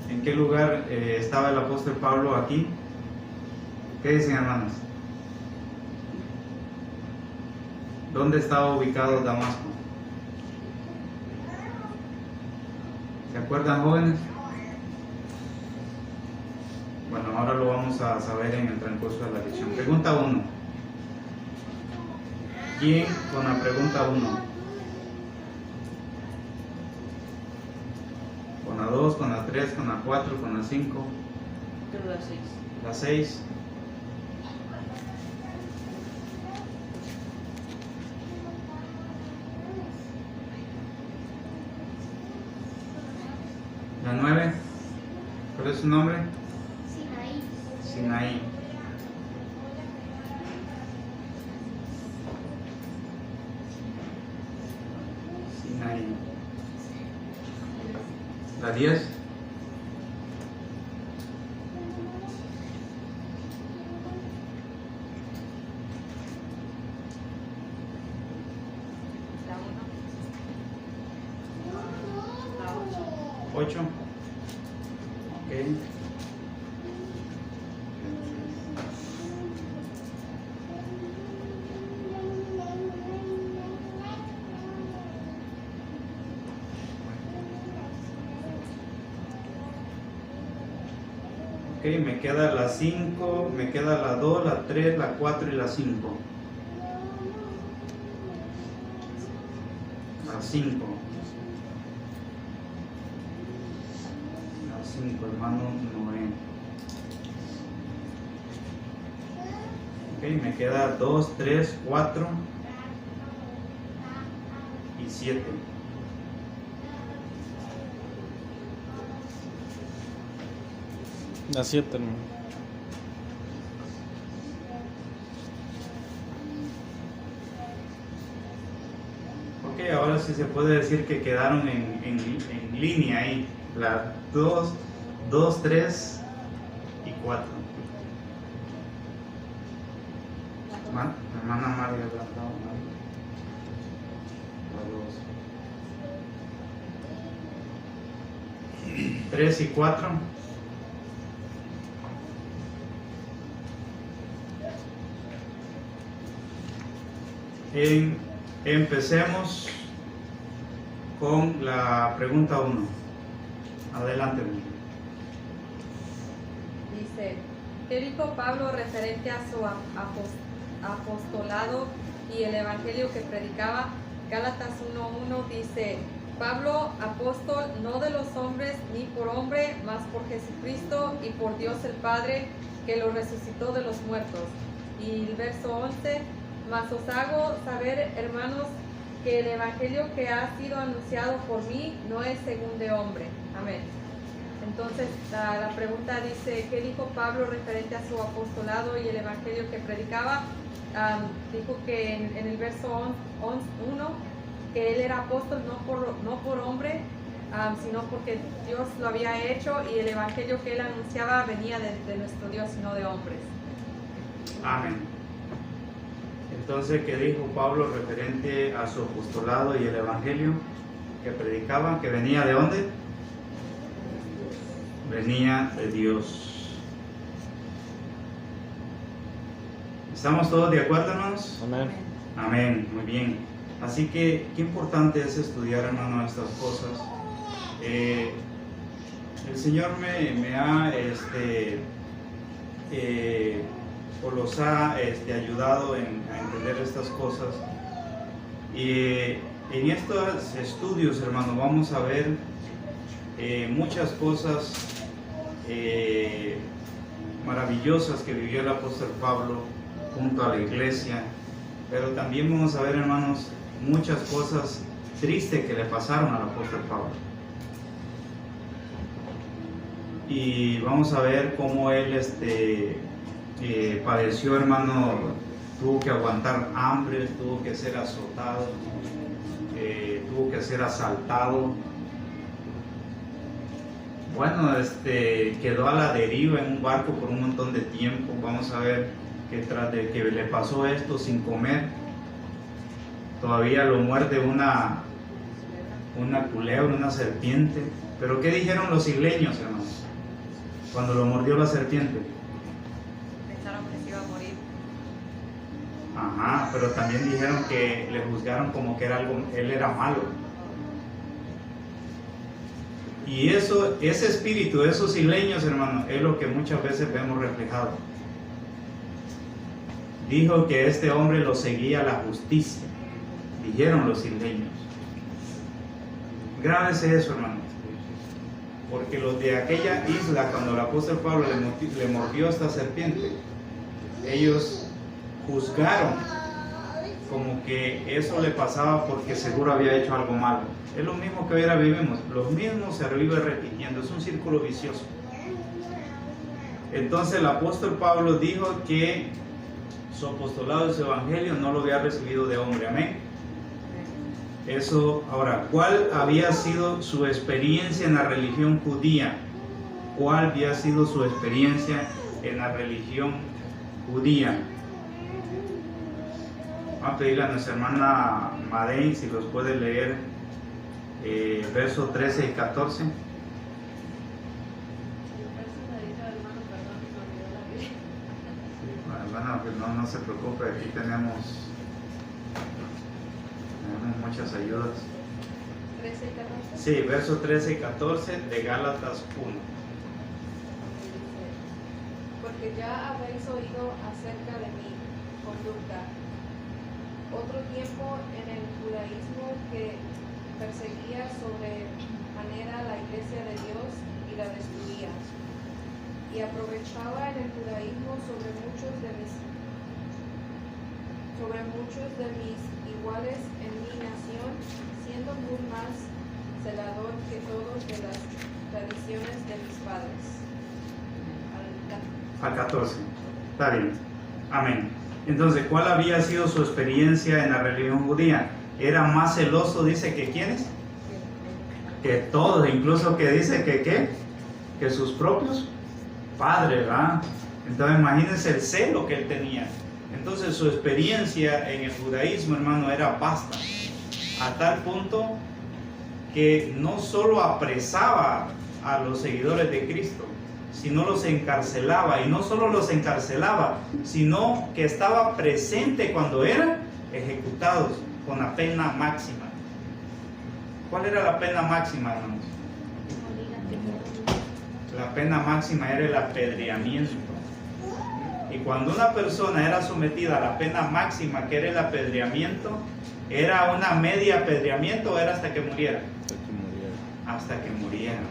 ¿En qué lugar estaba el apóstol Pablo aquí? ¿Qué dicen, hermanos? ¿Dónde estaba ubicado Damasco? ¿Se acuerdan, jóvenes? Bueno, ahora lo vamos a saber en el transcurso de la lección. Pregunta 1. ¿Quién con la pregunta 1? Con la 2, con la 3, con la 4, con la 5. Creo la 6. La 6. La 9. ¿Cuál es su nombre? Sinaí. Sinaí. Sinaí. La 10. La 1. 8. Ok. Ok, me queda la 5, me queda la 2, la 3, la 4 y la 5. La 5. La 5, hermano Noé. Ok, me queda 2, 3, 4 y 7. La 7, hermano. Ok, ahora sí se puede decir que quedaron en línea ahí. La 2, 3 y 4. Hermana María, la 2. 3 y 4. Empecemos con la pregunta 1. Adelante. Dice, ¿qué dijo Pablo referente a su apostolado y el evangelio que predicaba? Gálatas 1:1 dice, Pablo, apóstol, no de los hombres ni por hombre, mas por Jesucristo y por Dios el Padre, que lo resucitó de los muertos. Y el verso 11, mas os hago saber, hermanos, que el evangelio que ha sido anunciado por mí no es según de hombre. Amén. Entonces, la pregunta dice, ¿qué dijo Pablo referente a su apostolado y el evangelio que predicaba? Dijo que en el verso 1, que él era apóstol no por hombre, sino porque Dios lo había hecho, y el evangelio que él anunciaba venía de nuestro Dios y no de hombres. Amén. Entonces, ¿qué dijo Pablo referente a su apostolado y el evangelio que predicaba? ¿Que venía de dónde? Venía de Dios. ¿Estamos todos de acuerdo, hermanos? Amén. Amén, muy bien. Así que, qué importante es estudiar, hermano, estas cosas. El Señor me ha o los ha ayudado a entender estas cosas. Y en estos estudios, hermano, vamos a ver muchas cosas maravillosas que vivió el apóstol Pablo junto a la iglesia, pero también vamos a ver, hermanos, muchas cosas tristes que le pasaron al apóstol Pablo. Y vamos a ver cómo él padeció, hermano, tuvo que aguantar hambre, tuvo que ser azotado, tuvo que ser asaltado. Bueno, quedó a la deriva en un barco por un montón de tiempo. Vamos a ver que tras de que le pasó esto sin comer, todavía lo muerde una culebra, una serpiente. Pero ¿qué dijeron los isleños, hermanos, cuando lo mordió la serpiente? Pensaron que se iba a morir. Ajá, pero también dijeron que le juzgaron como que él era malo. Y ese espíritu de esos isleños, hermano, es lo que muchas veces vemos reflejado. Dijo que este hombre lo seguía la justicia, dijeron los isleños. Grábese eso, hermano, porque los de aquella isla, cuando el apóstol Pablo le mordió esta serpiente, ellos juzgaron como que eso le pasaba porque seguro había hecho algo malo. Es lo mismo que ahora vivimos, lo mismo se vive repitiendo, es un círculo vicioso. Entonces el apóstol Pablo dijo que su apostolado y su evangelio no lo había recibido de hombre, amén. Eso, ahora, ¿cuál había sido su experiencia en la religión judía? ¿Cuál había sido su experiencia en la religión judía? Vamos a pedirle a nuestra hermana Madei si los puede leer, versos 13 y 14. Hermana, no se preocupe, aquí tenemos muchas ayudas. 13 y 14. Sí, versos 13 y 14 de Gálatas 1. Porque ya habéis oído acerca de mi conducta. Otro tiempo en el judaísmo que perseguía sobremanera la iglesia de Dios y la destruía. Y aprovechaba en el judaísmo sobre muchos de mis iguales en mi nación, siendo muy más celador que todos de las tradiciones de mis padres. Al 14. Está bien. Amén. Entonces, ¿cuál había sido su experiencia en la religión judía? Era más celoso, dice, que ¿quiénes? Que todos, incluso que dice que ¿qué? Que sus propios padres, ¿verdad? Entonces, imagínense el celo que él tenía. Entonces, su experiencia en el judaísmo, hermano, era vasta, a tal punto que no solo apresaba a los seguidores de Cristo, sino los encarcelaba, y no solo los encarcelaba, sino que estaba presente cuando eran ejecutados con la pena máxima. ¿Cuál era la pena máxima, hermanos? La pena máxima era el apedreamiento. Y cuando una persona era sometida a la pena máxima, que era el apedreamiento, ¿era una media apedreamiento o era hasta que muriera? Hasta que muriera.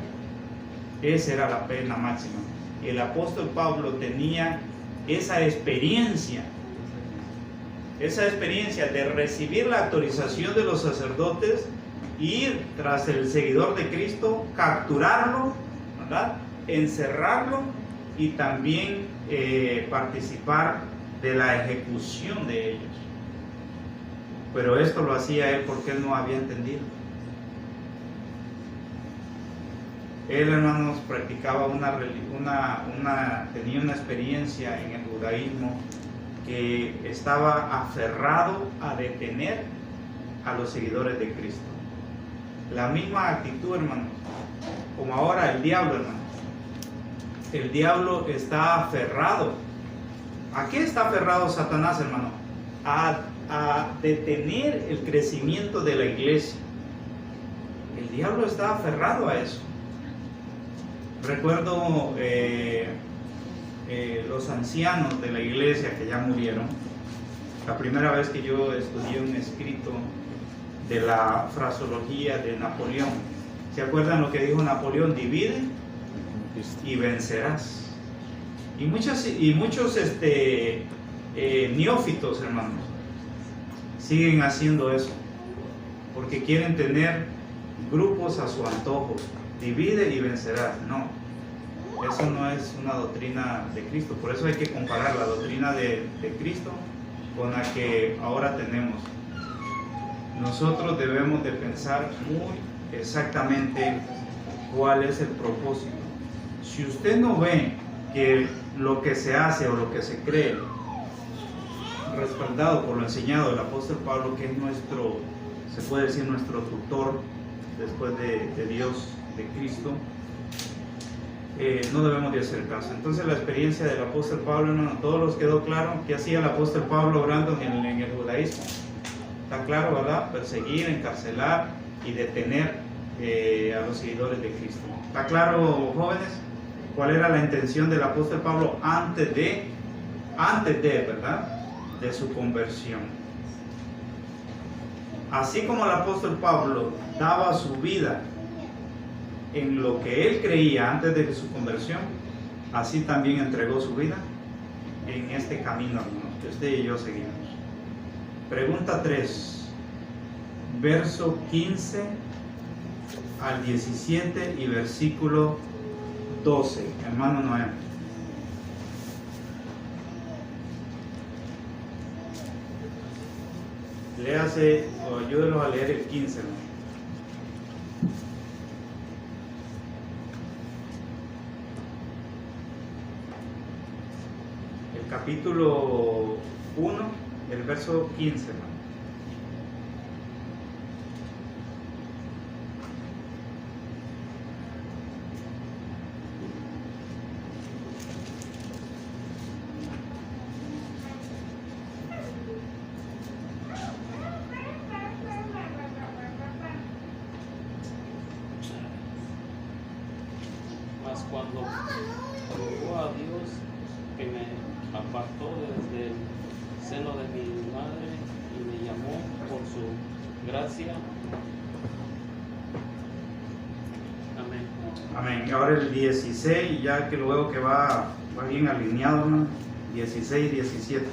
Esa era la pena máxima. El apóstol Pablo tenía esa experiencia de recibir la autorización de los sacerdotes, ir tras el seguidor de Cristo, capturarlo, ¿verdad? Encerrarlo y también participar de la ejecución de ellos. Pero esto lo hacía él porque él no había entendido. Él, hermanos, practicaba tenía una experiencia en el judaísmo que estaba aferrado a detener a los seguidores de Cristo. La misma actitud, hermanos, como ahora el diablo, hermanos. El diablo está aferrado. ¿A qué está aferrado Satanás, hermano? A detener el crecimiento de la iglesia. El diablo está aferrado a eso. Recuerdo los ancianos de la iglesia que ya murieron, la primera vez que yo estudié un escrito de la fraseología de Napoleón. ¿Se acuerdan lo que dijo Napoleón? Divide y vencerás. Y muchos neófitos, hermanos, siguen haciendo eso, porque quieren tener grupos a su antojo. Divide y vencerás. No, eso no es una doctrina de Cristo. Por eso hay que comparar la doctrina de Cristo con la que ahora tenemos. Nosotros debemos de pensar muy exactamente cuál es el propósito. Si usted no ve que lo que se hace o lo que se cree respaldado por lo enseñado del apóstol Pablo, que es nuestro, se puede decir, nuestro tutor después de Dios, de Cristo, no debemos de hacer caso. Entonces la experiencia del apóstol Pablo, no, a todos los quedó claro qué hacía el apóstol Pablo obrando en el judaísmo. Está claro, ¿verdad? Perseguir, encarcelar y detener a los seguidores de Cristo. ¿Está claro, jóvenes? ¿Cuál era la intención del apóstol Pablo antes de, ¿verdad?, de su conversión? Así como el apóstol Pablo daba su vida en lo que él creía antes de su conversión, así también entregó su vida en este camino, hermanos, que usted y yo seguimos. Pregunta 3, verso 15 al 17 y versículo 12, hermano Noé. Léase o ayúdenos a leer el 15, hermano. El capítulo 1, el verso 15, hermano. Mas cuando llegó a Dios, que me apartó desde el seno de mi madre y me llamó por su gracia. Amén. Amén. Ahora el 16, ya que luego que va bien alineado, ¿no? 16 y 17.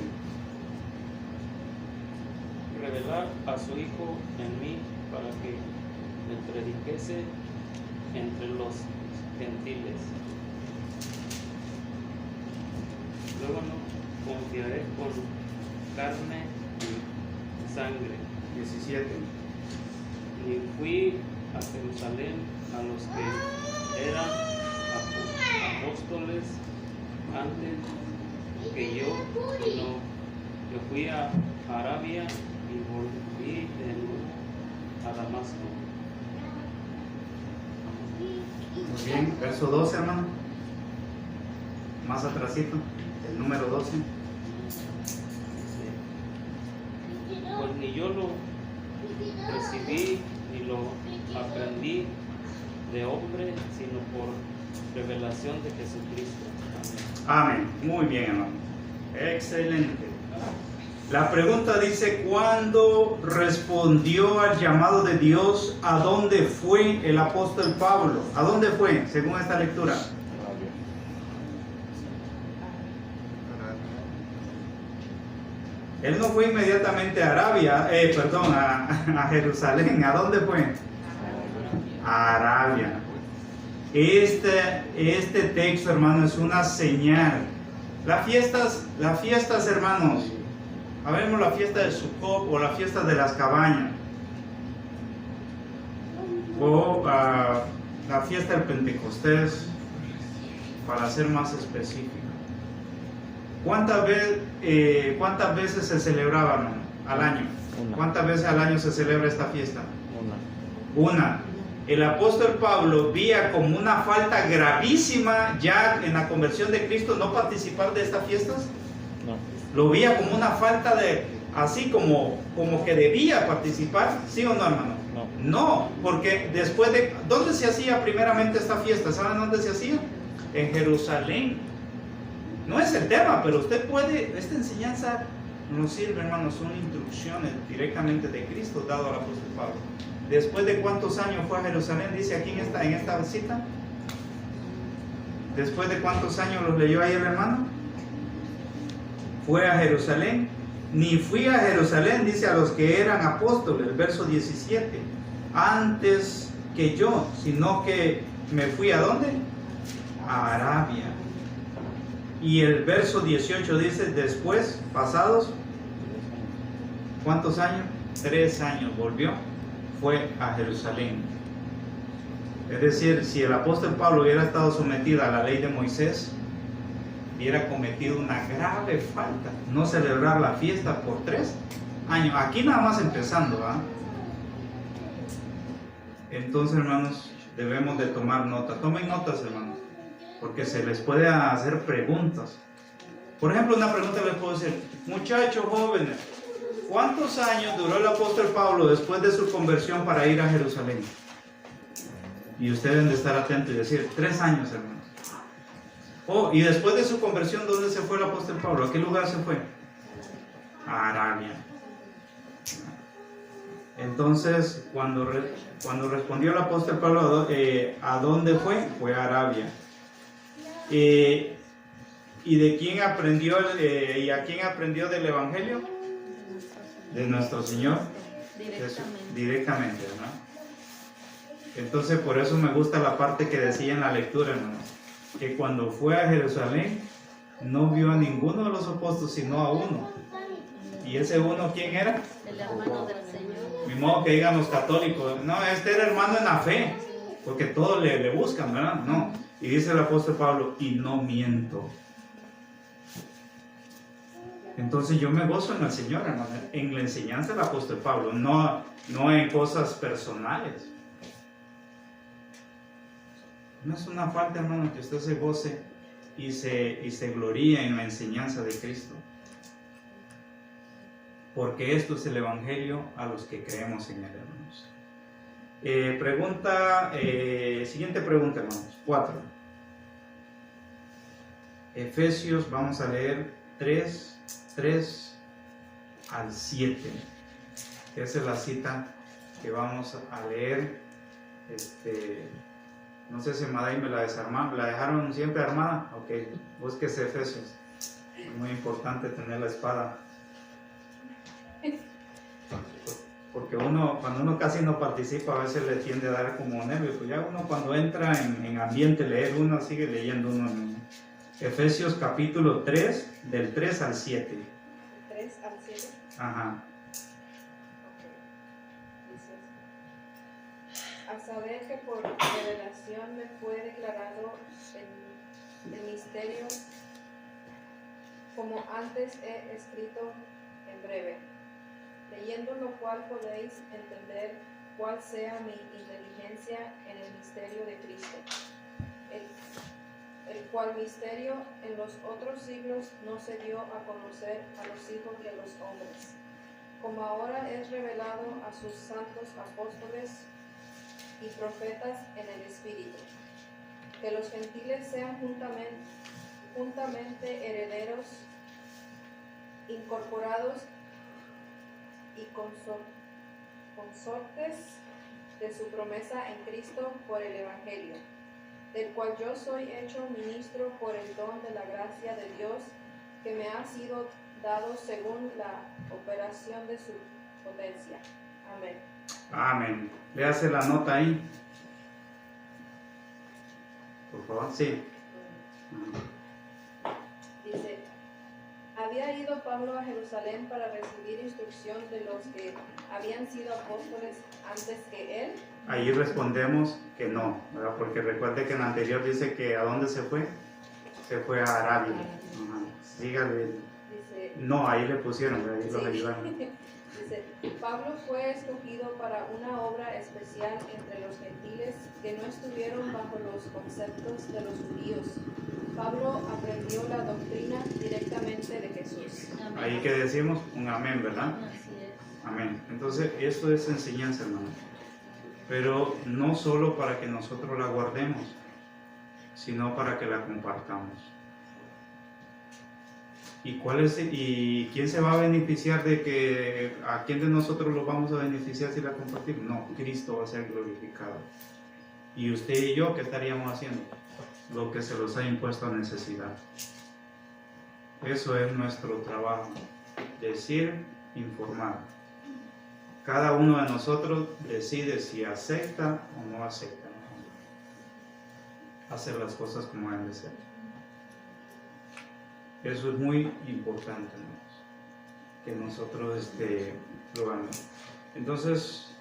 Revelar a su Hijo en mí para que me predicase entre los gentiles. Luego no confiaré con carne y sangre. 17. Ni fui a Jerusalén a los que eran apóstoles antes que yo, sino yo fui a Arabia y volví a Damasco. Muy bien, verso 12, hermano. Más atrasito, el número 12. Pues ni yo lo recibí ni lo aprendí de hombre, sino por revelación de Jesucristo. Amén. Muy bien, hermano. Excelente. La pregunta dice, ¿cuándo respondió al llamado de Dios? ¿A dónde fue el apóstol Pablo? ¿A dónde fue, según esta lectura? Él no fue inmediatamente a Arabia, a Jerusalén. ¿A dónde fue? A Arabia. Este texto, hermano, es una señal. Las fiestas, hermanos, habemos la fiesta de Sukkot o la fiesta de las cabañas, o la fiesta del Pentecostés, para ser más específico. ¿Cuántas veces se celebraba, hermano, al año? ¿Cuántas veces al año se celebra esta fiesta? Una. El apóstol Pablo veía como una falta gravísima ya en la conversión de Cristo no participar de estas fiestas. No. Lo veía como una falta de, así como que debía participar, ¿sí o no, hermano? No, porque después de, ¿dónde se hacía primeramente esta fiesta? ¿Saben dónde se hacía? En Jerusalén. No es el tema, pero usted puede, esta enseñanza nos sirve, hermanos, son instrucciones directamente de Cristo dado al apóstol Pablo. ¿Después de cuántos años fue a Jerusalén? Dice aquí en esta cita. ¿Después de cuántos años los leyó ayer, hermano? Fue a Jerusalén. Ni fui a Jerusalén, dice, a los que eran apóstoles, el verso 17, antes que yo, sino que me fui ¿a dónde? A Arabia. Y el verso 18 dice, después, pasados, ¿cuántos años? 3 años volvió, fue a Jerusalén. Es decir, si el apóstol Pablo hubiera estado sometido a la ley de Moisés, hubiera cometido una grave falta, no celebrar la fiesta por 3 años. Aquí nada más empezando, ¿ah? Entonces, hermanos, debemos de tomar nota. Tomen notas, hermanos, porque se les puede hacer preguntas. Por ejemplo, una pregunta les puedo decir, muchachos jóvenes, ¿cuántos años duró el apóstol Pablo después de su conversión para ir a Jerusalén? Y ustedes deben de estar atentos y decir, 3 años, hermanos. Oh, y después de su conversión, ¿dónde se fue el apóstol Pablo? ¿A qué lugar se fue? A Arabia. Entonces, cuando respondió el apóstol Pablo, ¿a dónde fue? Fue a Arabia. ¿Y de quién aprendió y a quién aprendió del Evangelio? De nuestro Señor. Directamente, ¿no? Entonces, por eso me gusta la parte que decía en la lectura, hermano, que cuando fue a Jerusalén no vio a ninguno de los apóstoles, sino a uno. ¿Y ese uno quién era? El hermano del Señor. Ni modo que digan los católicos, no, este era hermano en la fe, porque todos le buscan, ¿verdad? No. Y dice el apóstol Pablo, y no miento. Entonces yo me gozo en el Señor, hermano, en la enseñanza del apóstol Pablo, no en cosas personales. No es una falta, hermano, que usted se goce y se gloría en la enseñanza de Cristo. Porque esto es el Evangelio a los que creemos en él, hermanos. Siguiente pregunta, hermanos. 4. Efesios, vamos a leer 3 al 7. Esa es la cita que vamos a leer. No sé si Madai me la desarmaron, ¿la dejaron siempre armada? Ok, búsquese Efesios. Es muy importante tener la espada. Porque cuando uno casi no participa, a veces le tiende a dar como nervios. Pues ya uno cuando entra en ambiente leer, uno sigue leyendo uno mismo. Efesios capítulo 3, del 3 al 7. 3 al 7. Ajá. A saber que por revelación me fue declarado el misterio, como antes he escrito en breve, leyendo lo cual podéis entender cuál sea mi inteligencia en el misterio de Cristo, el cual misterio en los otros siglos no se dio a conocer a los hijos de los hombres, como ahora es revelado a sus santos apóstoles y profetas en el Espíritu, que los gentiles sean juntamente herederos, incorporados y consortes de su promesa en Cristo por el Evangelio, del cual yo soy hecho ministro por el don de la gracia de Dios, que me ha sido dado según la operación de su potencia. Amén. Amén. Léase la nota ahí. Por favor, sí. Dice, había ido Pablo a Jerusalén para recibir instrucción de los que habían sido apóstoles antes que él. Ahí respondemos que no, ¿verdad? Porque recuerde que en el anterior dice que ¿a dónde se fue? Se fue a Arabia. Ajá. Dígale. Dice, no, ahí le pusieron, ahí los ayudaron. Dice, Pablo fue escogido para una obra especial entre los gentiles que no estuvieron bajo los conceptos de los judíos. Pablo aprendió la doctrina directamente de Jesús. Amén. Ahí que decimos un amén, ¿verdad? Así es. Amén. Entonces, esto es enseñanza, hermano. Pero no solo para que nosotros la guardemos, sino para que la compartamos. ¿Y quién se va a beneficiar de que, a quién de nosotros lo vamos a beneficiar si la compartimos? No, Cristo va a ser glorificado. ¿Y usted y yo qué estaríamos haciendo? Lo que se los ha impuesto a necesidad. Eso es nuestro trabajo, decir, informar. Cada uno de nosotros decide si acepta o no acepta. Hacer las cosas como deben de ser. Eso es muy importante, ¿no? Que nosotros lo hagamos. Entonces,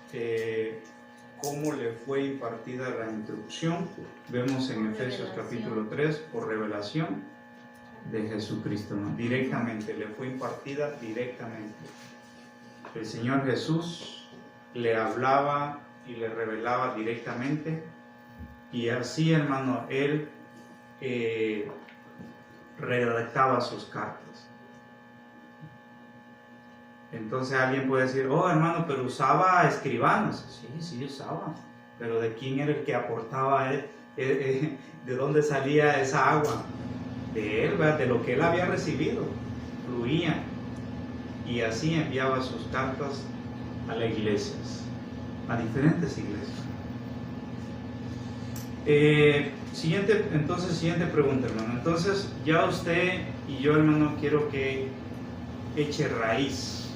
¿cómo le fue impartida la instrucción? Vemos en Efesios capítulo 3, por revelación de Jesucristo, ¿no? Directamente, le fue impartida directamente. El Señor Jesús le hablaba y le revelaba directamente, y así, hermano, Él redactaba sus cartas. Entonces alguien puede decir, oh hermano, pero usaba escribanos. Sí usaba, pero ¿de quién era el que aportaba de dónde salía esa agua? De él, ¿verdad? De lo que él había recibido, fluía, y así enviaba sus cartas a las iglesias, a diferentes iglesias. Siguiente pregunta, hermano. Entonces, ya usted y yo, hermano, quiero que eche raíz.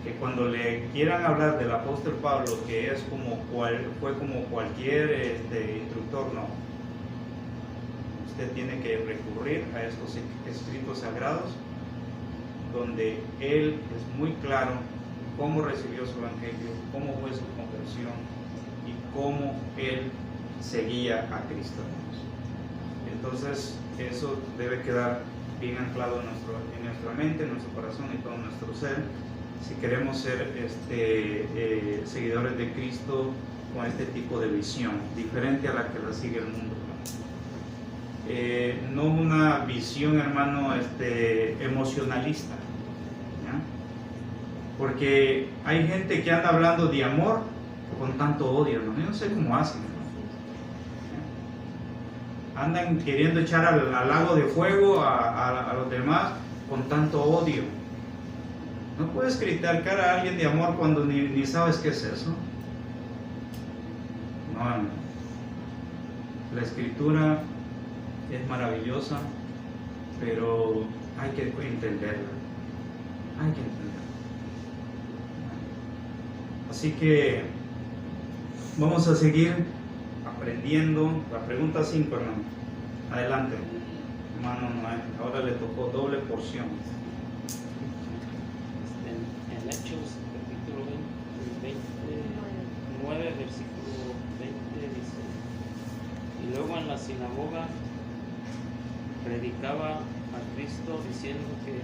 Que cuando le quieran hablar del apóstol Pablo, que es fue como cualquier instructor, no. Usted tiene que recurrir a estos escritos sagrados, donde él es muy claro cómo recibió su evangelio, cómo fue su conversión y cómo él seguía a Cristo. Entonces eso debe quedar bien anclado en nuestra mente, en nuestro corazón y todo nuestro ser, si queremos ser seguidores de Cristo con este tipo de visión, diferente a la que la sigue el mundo. No una visión, hermano, emocionalista, ¿ya? Porque hay gente que anda hablando de amor con tanto odio, ¿no? Yo no sé cómo hacen, ¿no? Andan queriendo echar al lago de fuego a los demás con tanto odio. No puedes criticar a alguien de amor cuando ni sabes qué es eso. No. La escritura es maravillosa, pero hay que entenderla. Así que vamos a seguir aprendiendo. La pregunta 5, hermano. Adelante, hermano Noé. Ahora le tocó doble porción. En Hechos, capítulo 29, versículo 20, dice: y luego en la sinagoga predicaba a Cristo diciendo que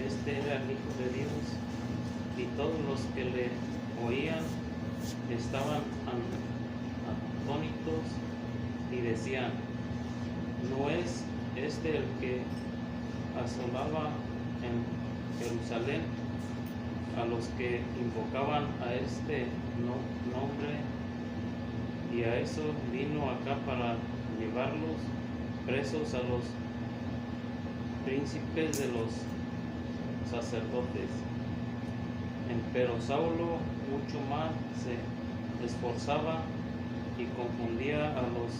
este era el Hijo de Dios, y todos los que le oían estaban atónitos y decían: ¿no es este el que asolaba en Jerusalén a los que invocaban a este nombre? Y a eso vino acá para llevarlos presos a los príncipes de los sacerdotes. Pero Saulo mucho más se esforzaba y confundía a los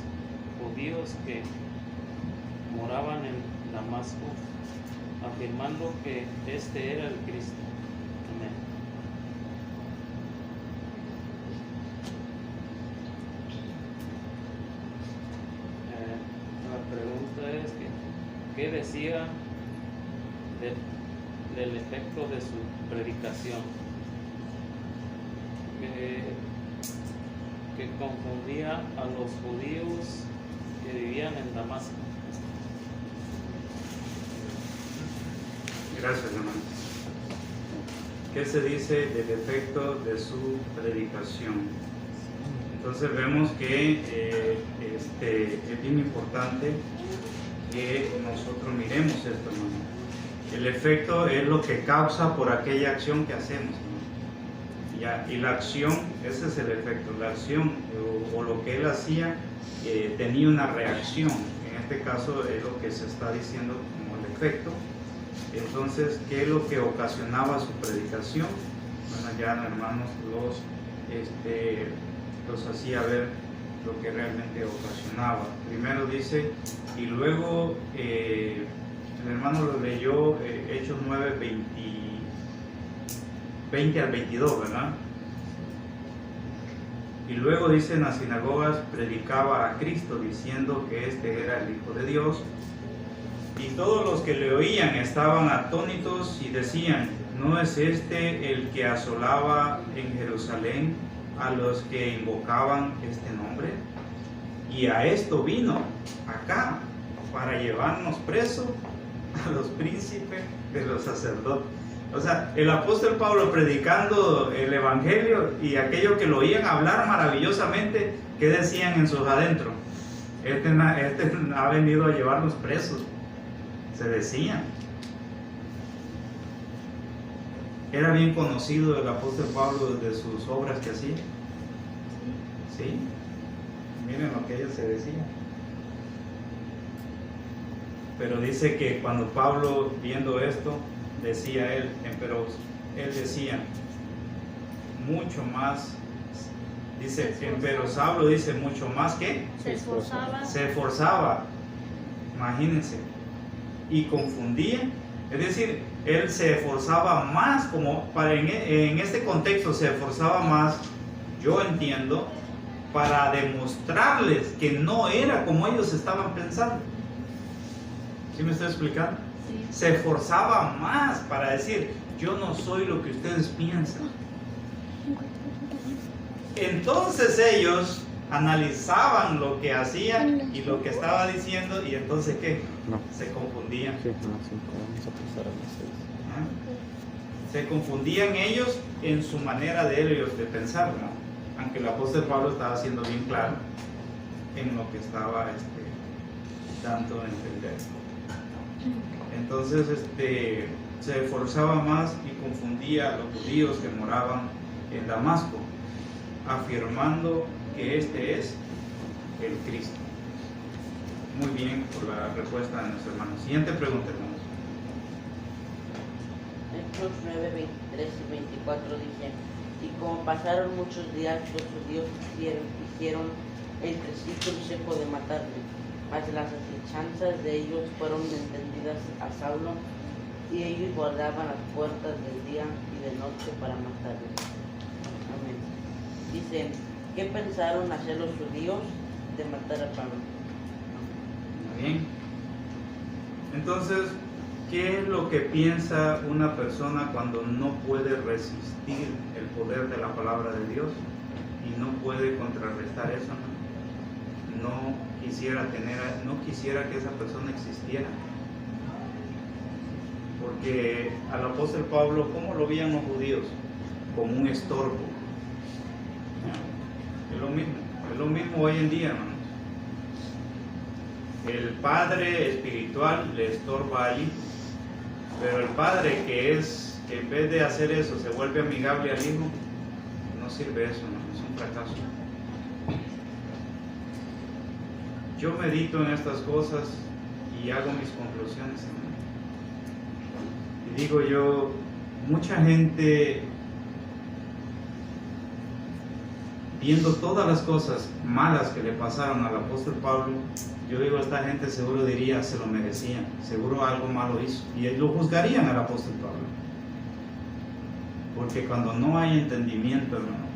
judíos que moraban en Damasco, afirmando que este era el Cristo. Amén. La pregunta es ¿qué decía del efecto de su predicación? Que confundía a los judíos que vivían en Damasco. Gracias, hermano. ¿Qué se dice del efecto de su predicación? Entonces vemos que es bien importante que nosotros miremos esto, hermano. El efecto es lo que causa por aquella acción que hacemos, ¿no? ¿Ya? Y la acción, ese es el efecto. La acción o lo que él hacía tenía una reacción. En este caso es lo que se está diciendo, como perfecto. Entonces, ¿qué es lo que ocasionaba su predicación? Bueno, ya hermanos los hacía ver lo que realmente ocasionaba. Primero dice, y luego el hermano lo leyó Hechos 9, 20 al 22, ¿verdad? Y luego dice, en las sinagogas predicaba a Cristo diciendo que este era el Hijo de Dios. Y todos los que le oían estaban atónitos y decían, ¿no es este el que asolaba en Jerusalén a los que invocaban este nombre? Y a esto vino acá para llevarnos presos a los príncipes de los sacerdotes. O sea, el apóstol Pablo predicando el evangelio y aquellos que lo oían hablar maravillosamente, ¿qué decían en sus adentros? Este ha venido a llevarnos presos. Se decían. Era bien conocido el apóstol Pablo de sus obras que hacía. ¿Sí? Miren lo que ellos se decían. Pero dice que cuando Pablo, viendo esto, decía él, él decía mucho más. Dice, pero Saulo dice mucho más que Se esforzaba. Imagínense. Y confundía, es decir, él se esforzaba más, como en este contexto se esforzaba más, yo entiendo, para demostrarles que no era como ellos estaban pensando. ¿Sí me estoy explicando? Sí. Se esforzaba más para decir, yo no soy lo que ustedes piensan. Entonces ellos analizaban lo que hacían y lo que estaba diciendo, y entonces ¿qué? No. Se confundían. Sí, no, vamos a pasar a las 6. Se confundían ellos en su manera de ellos de pensar, ¿no? Aunque el apóstol Pablo estaba siendo bien claro en lo que estaba dando a entender. Entonces se esforzaba más y confundía a los judíos que moraban en Damasco, afirmando que este es el Cristo. Muy bien por la respuesta de nuestros hermanos. Siguiente pregunta, hermanos. Hechos 9, 23 y 24 dice, y como pasaron muchos días, los judíos hicieron entre sí consejo de matarle, mas las asechanzas de ellos fueron entendidas a Saulo, y ellos guardaban las puertas del día y de noche para matarle. Amén. Dice, ¿qué pensaron hacer los judíos de matar a Pablo? Bien. Entonces, ¿qué es lo que piensa una persona cuando no puede resistir el poder de la palabra de Dios y no puede contrarrestar eso? No quisiera que esa persona existiera. Porque al apóstol Pablo, ¿cómo lo veían los judíos? Como un estorbo. Es lo mismo hoy en día, hermanos. El padre espiritual le estorba al hijo, pero el padre que en vez de hacer eso se vuelve amigable al hijo, no sirve eso, no, es un fracaso. Yo medito en estas cosas y hago mis conclusiones, hermano. Y digo yo, mucha gente, viendo todas las cosas malas que le pasaron al apóstol Pablo, yo digo, esta gente seguro diría, se lo merecían, seguro algo malo hizo, y lo juzgarían al apóstol Pablo. Porque cuando no hay entendimiento, hermanos,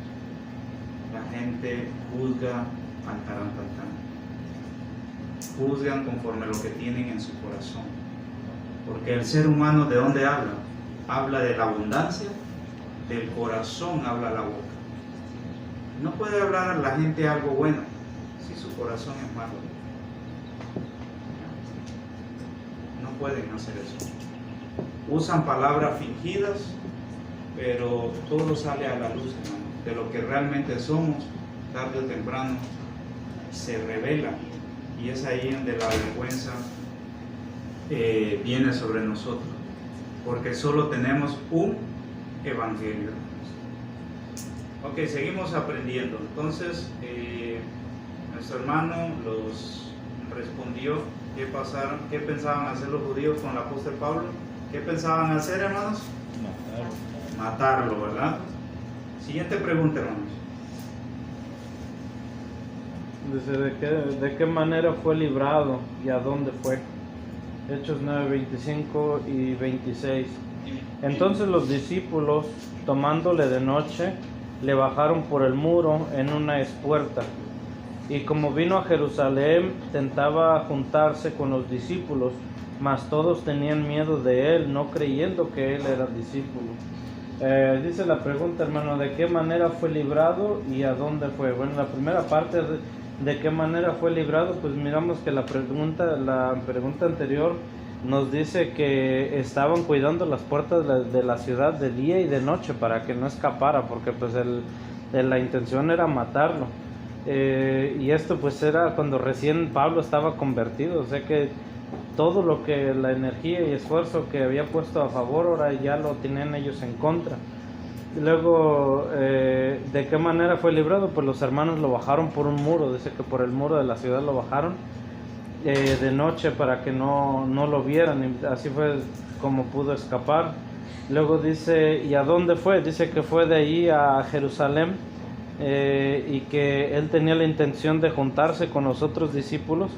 la gente juzga al tarantantán. Juzgan conforme a lo que tienen en su corazón. Porque el ser humano, ¿de dónde habla? Habla de la abundancia, del corazón habla la boca. No puede hablar a la gente algo bueno si su corazón es malo. No pueden hacer eso. Usan palabras fingidas, pero todo sale a la luz, hermano. De lo que realmente somos, tarde o temprano, se revela. Y es ahí donde la vergüenza viene sobre nosotros. Porque solo tenemos un evangelio. Ok, seguimos aprendiendo. Entonces, nuestro hermano los respondió ¿Qué pensaban hacer los judíos con el apóstol Pablo? ¿Qué pensaban hacer, hermanos? Matarlo, ¿verdad? Siguiente pregunta, hermanos. Dice, ¿de qué manera fue librado y a dónde fue? Hechos 9, 25 y 26. Entonces los discípulos, tomándole de noche, le bajaron por el muro en una espuerta. Y como vino a Jerusalén, tentaba juntarse con los discípulos, mas todos tenían miedo de él, no creyendo que él era discípulo. Dice la pregunta, hermano, ¿de qué manera fue librado y a dónde fue? Bueno, la primera parte de qué manera fue librado, pues miramos que la pregunta anterior nos dice que estaban cuidando las puertas de la ciudad de día y de noche para que no escapara, porque pues la intención era matarlo. Y esto pues era cuando recién Pablo estaba convertido, o sea que todo lo que la energía y esfuerzo que había puesto a favor ahora ya lo tenían ellos en contra. Y luego, ¿de qué manera fue librado? Pues los hermanos lo bajaron por un muro, dice que por el muro de la ciudad lo bajaron de noche para que no lo vieran, y así fue como pudo escapar. Luego dice, ¿y a dónde fue? Dice que fue de allí a Jerusalén, y que él tenía la intención de juntarse con los otros discípulos,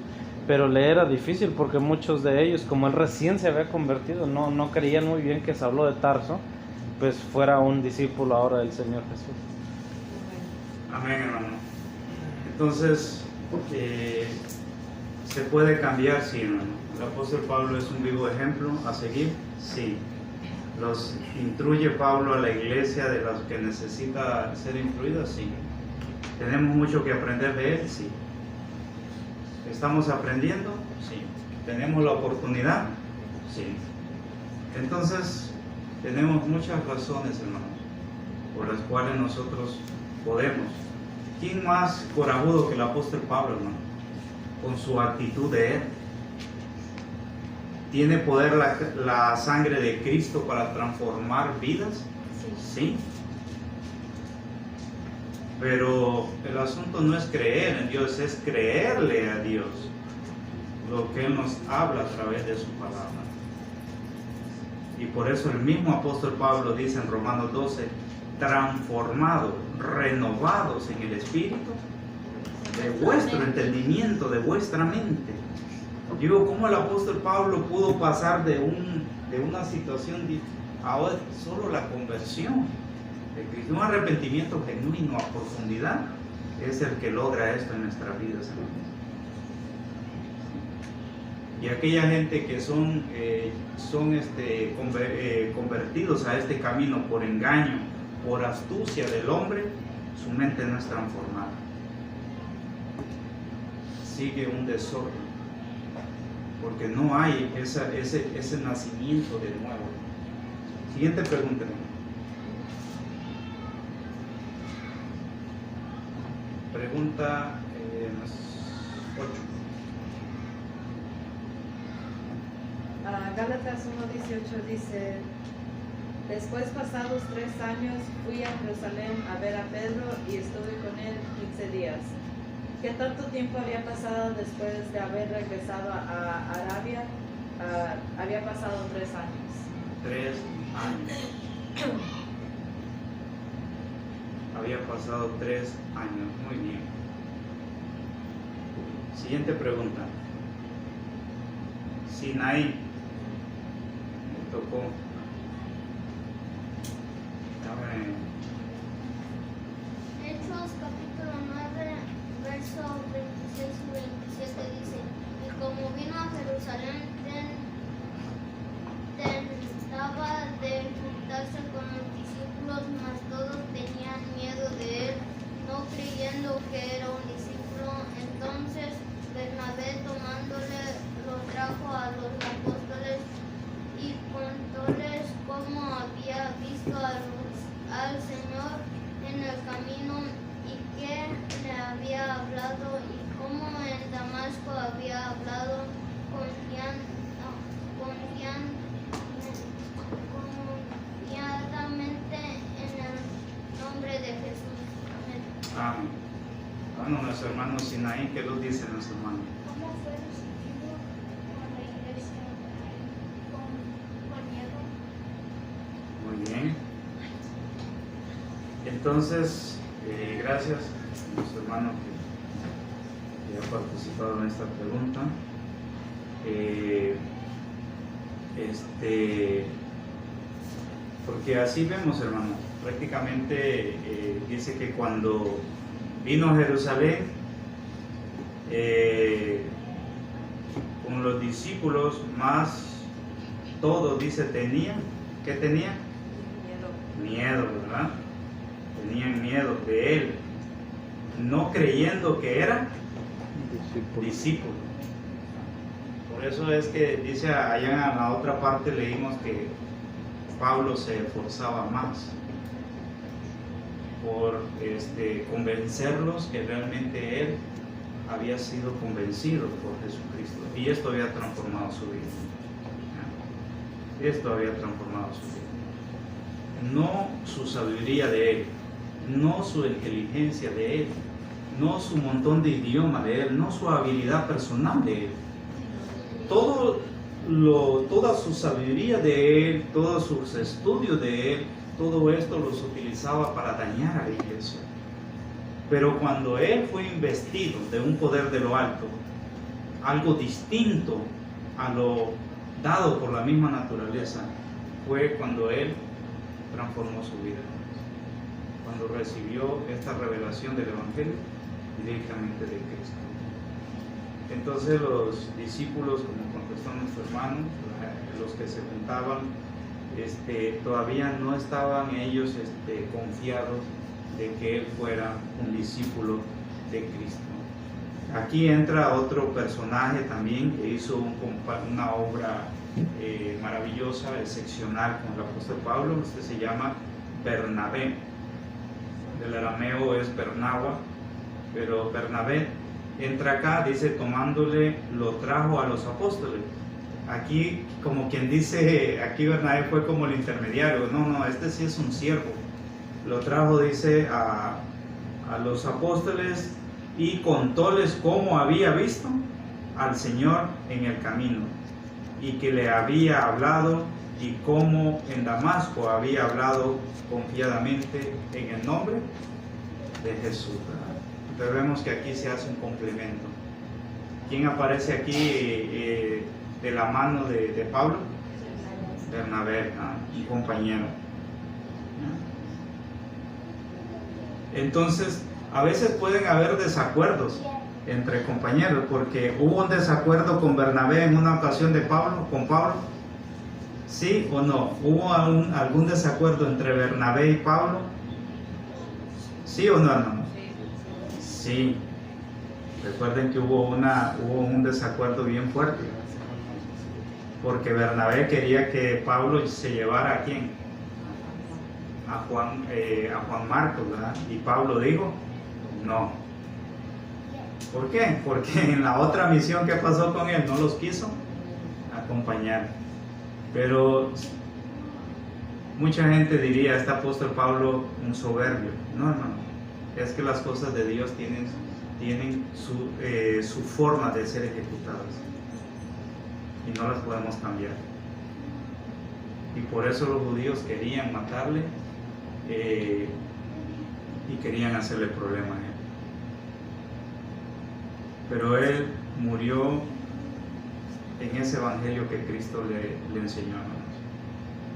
pero le era difícil porque muchos de ellos, como él recién se había convertido, no creían muy bien que Saulo de Tarso pues fuera un discípulo ahora del Señor Jesús. Amén, hermano. Entonces, ¿se puede cambiar? Sí, hermano. El apóstol Pablo es un vivo ejemplo a seguir, sí. ¿Los instruye Pablo a la iglesia de las que necesita ser instruida? Sí. ¿Tenemos mucho que aprender de él? Sí. ¿Estamos aprendiendo? Sí. ¿Tenemos la oportunidad? Sí. Entonces, tenemos muchas razones, hermanos, por las cuales nosotros podemos. ¿Quién más corajudo que el apóstol Pablo, hermano? Con su actitud de él. ¿Tiene poder la sangre de Cristo para transformar vidas? Sí. Pero el asunto no es creer en Dios, es creerle a Dios lo que Él nos habla a través de su palabra. Y por eso el mismo apóstol Pablo dice en Romanos 12, transformados, renovados en el espíritu de vuestro entendimiento, de vuestra mente. Digo, ¿cómo el apóstol Pablo pudo pasar de una situación a solo la conversión? Un arrepentimiento genuino a profundidad es el que logra esto en nuestras vidas, hermanos. Y aquella gente que son convertidos a este camino por engaño, por astucia del hombre, su mente no es transformada. Sigue un desorden. Porque no hay ese nacimiento de nuevo. Siguiente pregunta. Pregunta 8. Gálatas 1:18 dice: después, pasados 3 años, fui a Jerusalén a ver a Pedro y estuve con él 15 días. ¿Qué tanto tiempo había pasado después de haber regresado a Arabia? Había pasado 3 años. 3 años. Había pasado 3 años. Muy bien. Siguiente pregunta. Sinaí. Me tocó. Hechos capítulo 9, verso 26 y 27 dice: y como vino a Jerusalén, tentaba de juntarse con los discípulos, mas todos tenían miedo de él, no creyendo que era un discípulo. Entonces Bernabé, tomándole, lo trajo a los apóstoles y contóles cómo había visto al Señor en el camino y que le había hablado, y cómo en Damasco había hablado confiadamente en el nombre de Jesús. Amén. Bueno, nuestro hermano Sinaí, ¿qué nos dice nuestro hermano? ¿Cómo fue recibido Entonces, gracias a nuestro hermano que ha participado en esta pregunta. Porque así vemos, hermano, prácticamente dice que cuando vino a Jerusalén con los discípulos, más todo, dice, tenían, ¿qué tenían? Miedo, ¿verdad? Tenían miedo de él, no creyendo que era discípulo. Por eso es que dice allá en la otra parte, leímos que Pablo se esforzaba más por convencerlos que realmente él había sido convencido por Jesucristo, y esto había transformado su vida. Esto había transformado su vida. No su sabiduría de él, no su inteligencia de él, no su montón de idioma de él, no su habilidad personal de él. Toda su sabiduría de él, todos sus estudios de él, todo esto los utilizaba para dañar a la iglesia. Pero cuando él fue investido de un poder de lo alto, algo distinto a lo dado por la misma naturaleza, fue cuando él transformó su vida, cuando recibió esta revelación del Evangelio directamente de Cristo. Entonces los discípulos, como contestó nuestro hermano, los que se juntaban, todavía no estaban ellos confiados de que él fuera un discípulo de Cristo. Aquí entra otro personaje también que hizo una obra maravillosa, excepcional con el apóstol Pablo. Este se llama Bernabé. Del arameo es Bernaba, pero Bernabé entra acá, dice, tomándole lo trajo a los apóstoles. Aquí, como quien dice, aquí Bernabé fue como el intermediario. No, este sí es un siervo. Lo trajo, dice, a los apóstoles y contóles cómo había visto al Señor en el camino y que le había hablado y cómo en Damasco había hablado confiadamente en el nombre de Jesús. Entonces vemos que aquí se hace un complemento. ¿Quién aparece aquí de la mano de Pablo? Bernabé, un compañero. Entonces, a veces pueden haber desacuerdos entre compañeros, porque hubo un desacuerdo con Bernabé en una ocasión con Pablo. ¿Sí o no? ¿Hubo algún desacuerdo entre Bernabé y Pablo? ¿Sí o no, hermano? Sí. Recuerden que hubo un desacuerdo bien fuerte, porque Bernabé quería que Pablo se llevara ¿a quién? A Juan Marcos, ¿verdad? Y Pablo dijo, no. ¿Por qué? Porque en la otra misión que pasó con él no los quiso acompañar. Pero mucha gente diría, este apóstol Pablo un soberbio. No, es que las cosas de Dios tienen su forma de ser ejecutadas y no las podemos cambiar. Y por eso los judíos querían matarle y querían hacerle problema a él. Pero él murió en ese evangelio que Cristo le enseñó a nosotros.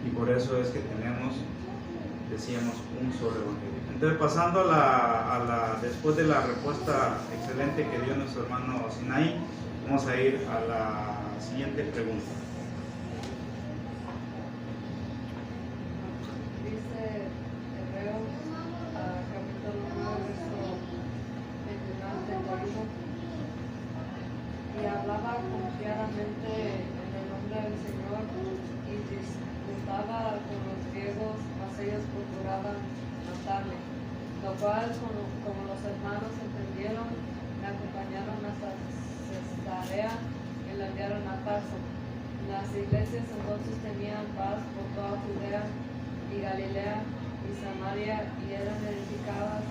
Y por eso es que decíamos, un solo evangelio. Entonces, pasando después de la respuesta excelente que dio nuestro hermano Sinaí, vamos a ir a la siguiente pregunta. Dice Hebreos, capítulo 9, verso 29, 38. Y hablaba confiadamente en el nombre del Señor y disputaba con los griegos, mas ellos procuraban matarle. Lo cual, como los hermanos entendieron, me acompañaron hasta Cesarea y la enviaron a Tarso. Las iglesias entonces tenían paz por toda Judea y Galilea y Samaria, y eran edificadas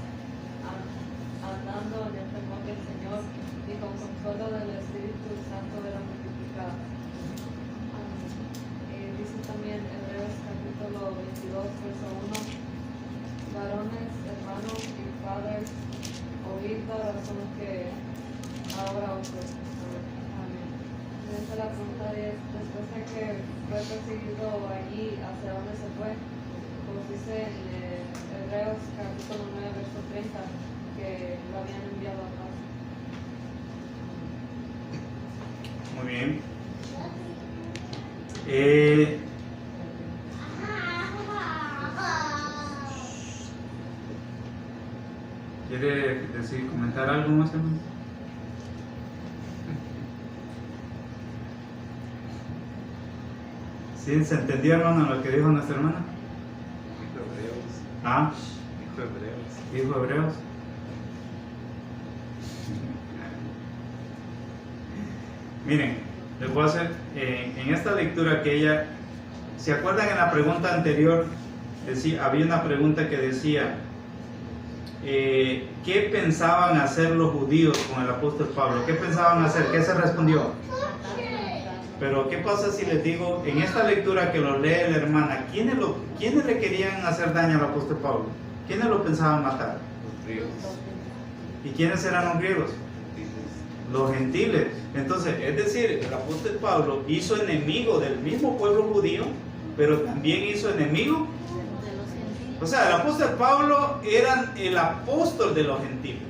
andando en el temor del Señor, y con consuelo del Espíritu Santo eran multiplicadas. Dice también Hebreos capítulo 22, verso 1, varones padres, oír la razón que ahora ofrece. Amén. Entonces la pregunta es, después de que fue perseguido allí, ¿hacia dónde se fue? Como dice en Hebreos capítulo 9, verso 30, que lo habían enviado a casa. Muy bien. ¿Quiere decir, comentar algo más, hermano? ¿Sí? ¿Se entendió, hermano, lo que dijo nuestra hermana? Dijo Hebreos. ¿Ah? Dijo Hebreos. ¿Dijo Hebreos? Miren, les voy a hacer, en esta lectura que ella, ¿se acuerdan en la pregunta anterior? Había una pregunta que decía, ¿qué pensaban hacer los judíos con el apóstol Pablo? ¿Qué pensaban hacer? ¿Qué se respondió? Pero ¿qué pasa si les digo, en esta lectura que lo lee la hermana, ¿quiénes le querían hacer daño al apóstol Pablo? ¿Quiénes lo pensaban matar? Los griegos. ¿Y quiénes eran los griegos? Los gentiles. Entonces, es decir, el apóstol Pablo hizo enemigo del mismo pueblo judío, pero también hizo enemigo. O sea, el apóstol Pablo era el apóstol de los gentiles,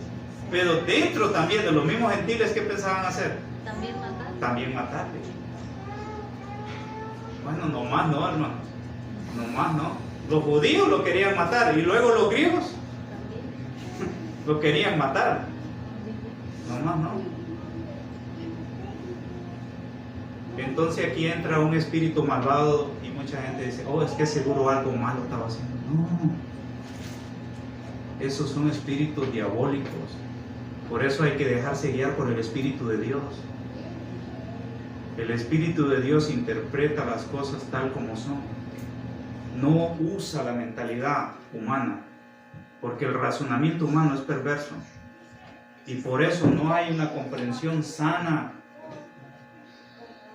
pero dentro también de los mismos gentiles, ¿qué pensaban hacer? También matarle. Bueno, nomás no, hermano. Nomás no. Los judíos lo querían matar y luego los griegos lo querían matar. Nomás no. Entonces aquí entra un espíritu malvado y mucha gente dice, oh, es que seguro algo malo estaba haciendo. No, esos son espíritus diabólicos. Por eso hay que dejarse guiar por el Espíritu de Dios. El Espíritu de Dios interpreta las cosas tal como son. No usa la mentalidad humana, porque el razonamiento humano es perverso. Y por eso no hay una comprensión sana.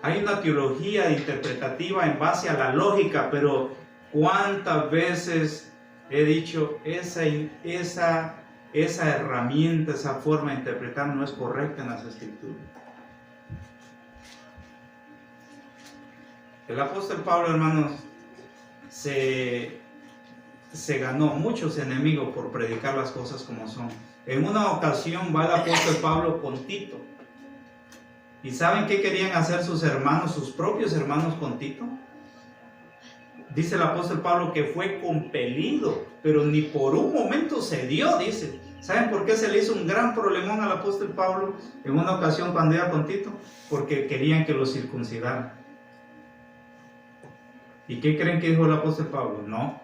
Hay una teología interpretativa en base a la lógica, pero ¿cuántas veces he dicho esa herramienta, esa forma de interpretar no es correcta en las Escrituras? El apóstol Pablo, hermanos, se ganó muchos enemigos por predicar las cosas como son. En una ocasión va el apóstol Pablo con Tito. ¿Y saben qué querían hacer sus hermanos, sus propios hermanos con Tito? Dice el apóstol Pablo que fue compelido, pero ni por un momento cedió, dice. ¿Saben por qué se le hizo un gran problemón al apóstol Pablo en una ocasión cuando iba con Tito? Porque querían que lo circuncidaran. ¿Y qué creen que dijo el apóstol Pablo? No.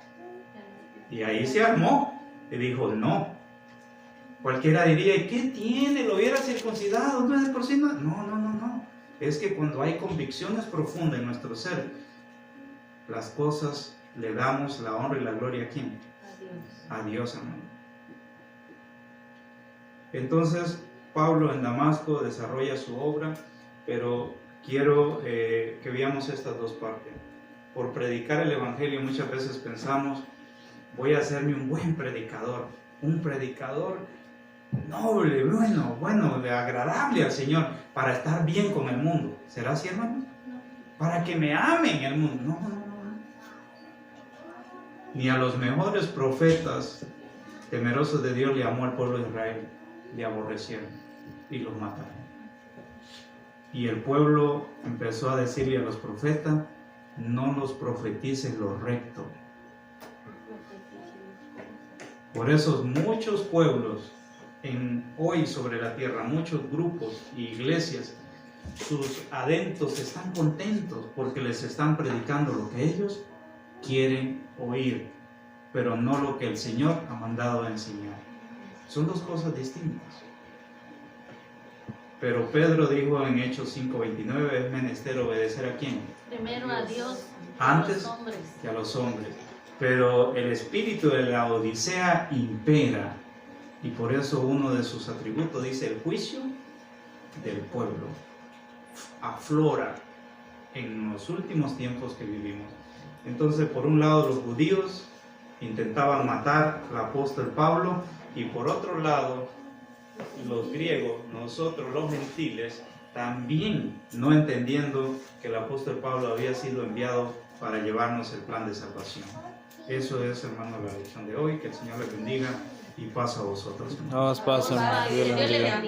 Y ahí se armó y dijo no. Cualquiera diría, ¿y qué tiene? ¿Lo hubiera circuncidado? ¿No es por sí? No, no, no, no. Es que cuando hay convicciones profundas en nuestro ser, las cosas le damos la honra y la gloria ¿a quién? A Dios, hermano. Entonces, Pablo en Damasco desarrolla su obra, pero quiero que veamos estas dos partes. Por predicar el Evangelio muchas veces pensamos, voy a hacerme un buen predicador, un predicador noble, bueno, agradable al Señor, para estar bien con el mundo. ¿Será así, hermano? Para que me amen el mundo. No. Ni a los mejores profetas temerosos de Dios le amó al pueblo de Israel, le aborrecieron y los mataron. Y el pueblo empezó a decirle a los profetas, no los profetices lo recto. Por eso muchos pueblos hoy sobre la tierra, muchos grupos y iglesias, sus adentros están contentos porque les están predicando lo que ellos quieren oír, pero no lo que el Señor ha mandado a enseñar. Son dos cosas distintas. Pero Pedro dijo en Hechos 5:29, es menester obedecer ¿a quién? Primero a Dios, antes que a los hombres. Pero el espíritu de la Odisea impera, y por eso uno de sus atributos dice el juicio del pueblo aflora en los últimos tiempos que vivimos. Entonces, por un lado, los judíos intentaban matar al apóstol Pablo, Y por otro lado, los griegos, nosotros los gentiles, también no entendiendo que el apóstol Pablo había sido enviado para llevarnos el plan de salvación. Eso es, hermano, la lección de hoy. Que el Señor les bendiga y paz a vosotros. Nos pasa, Dios le bendiga.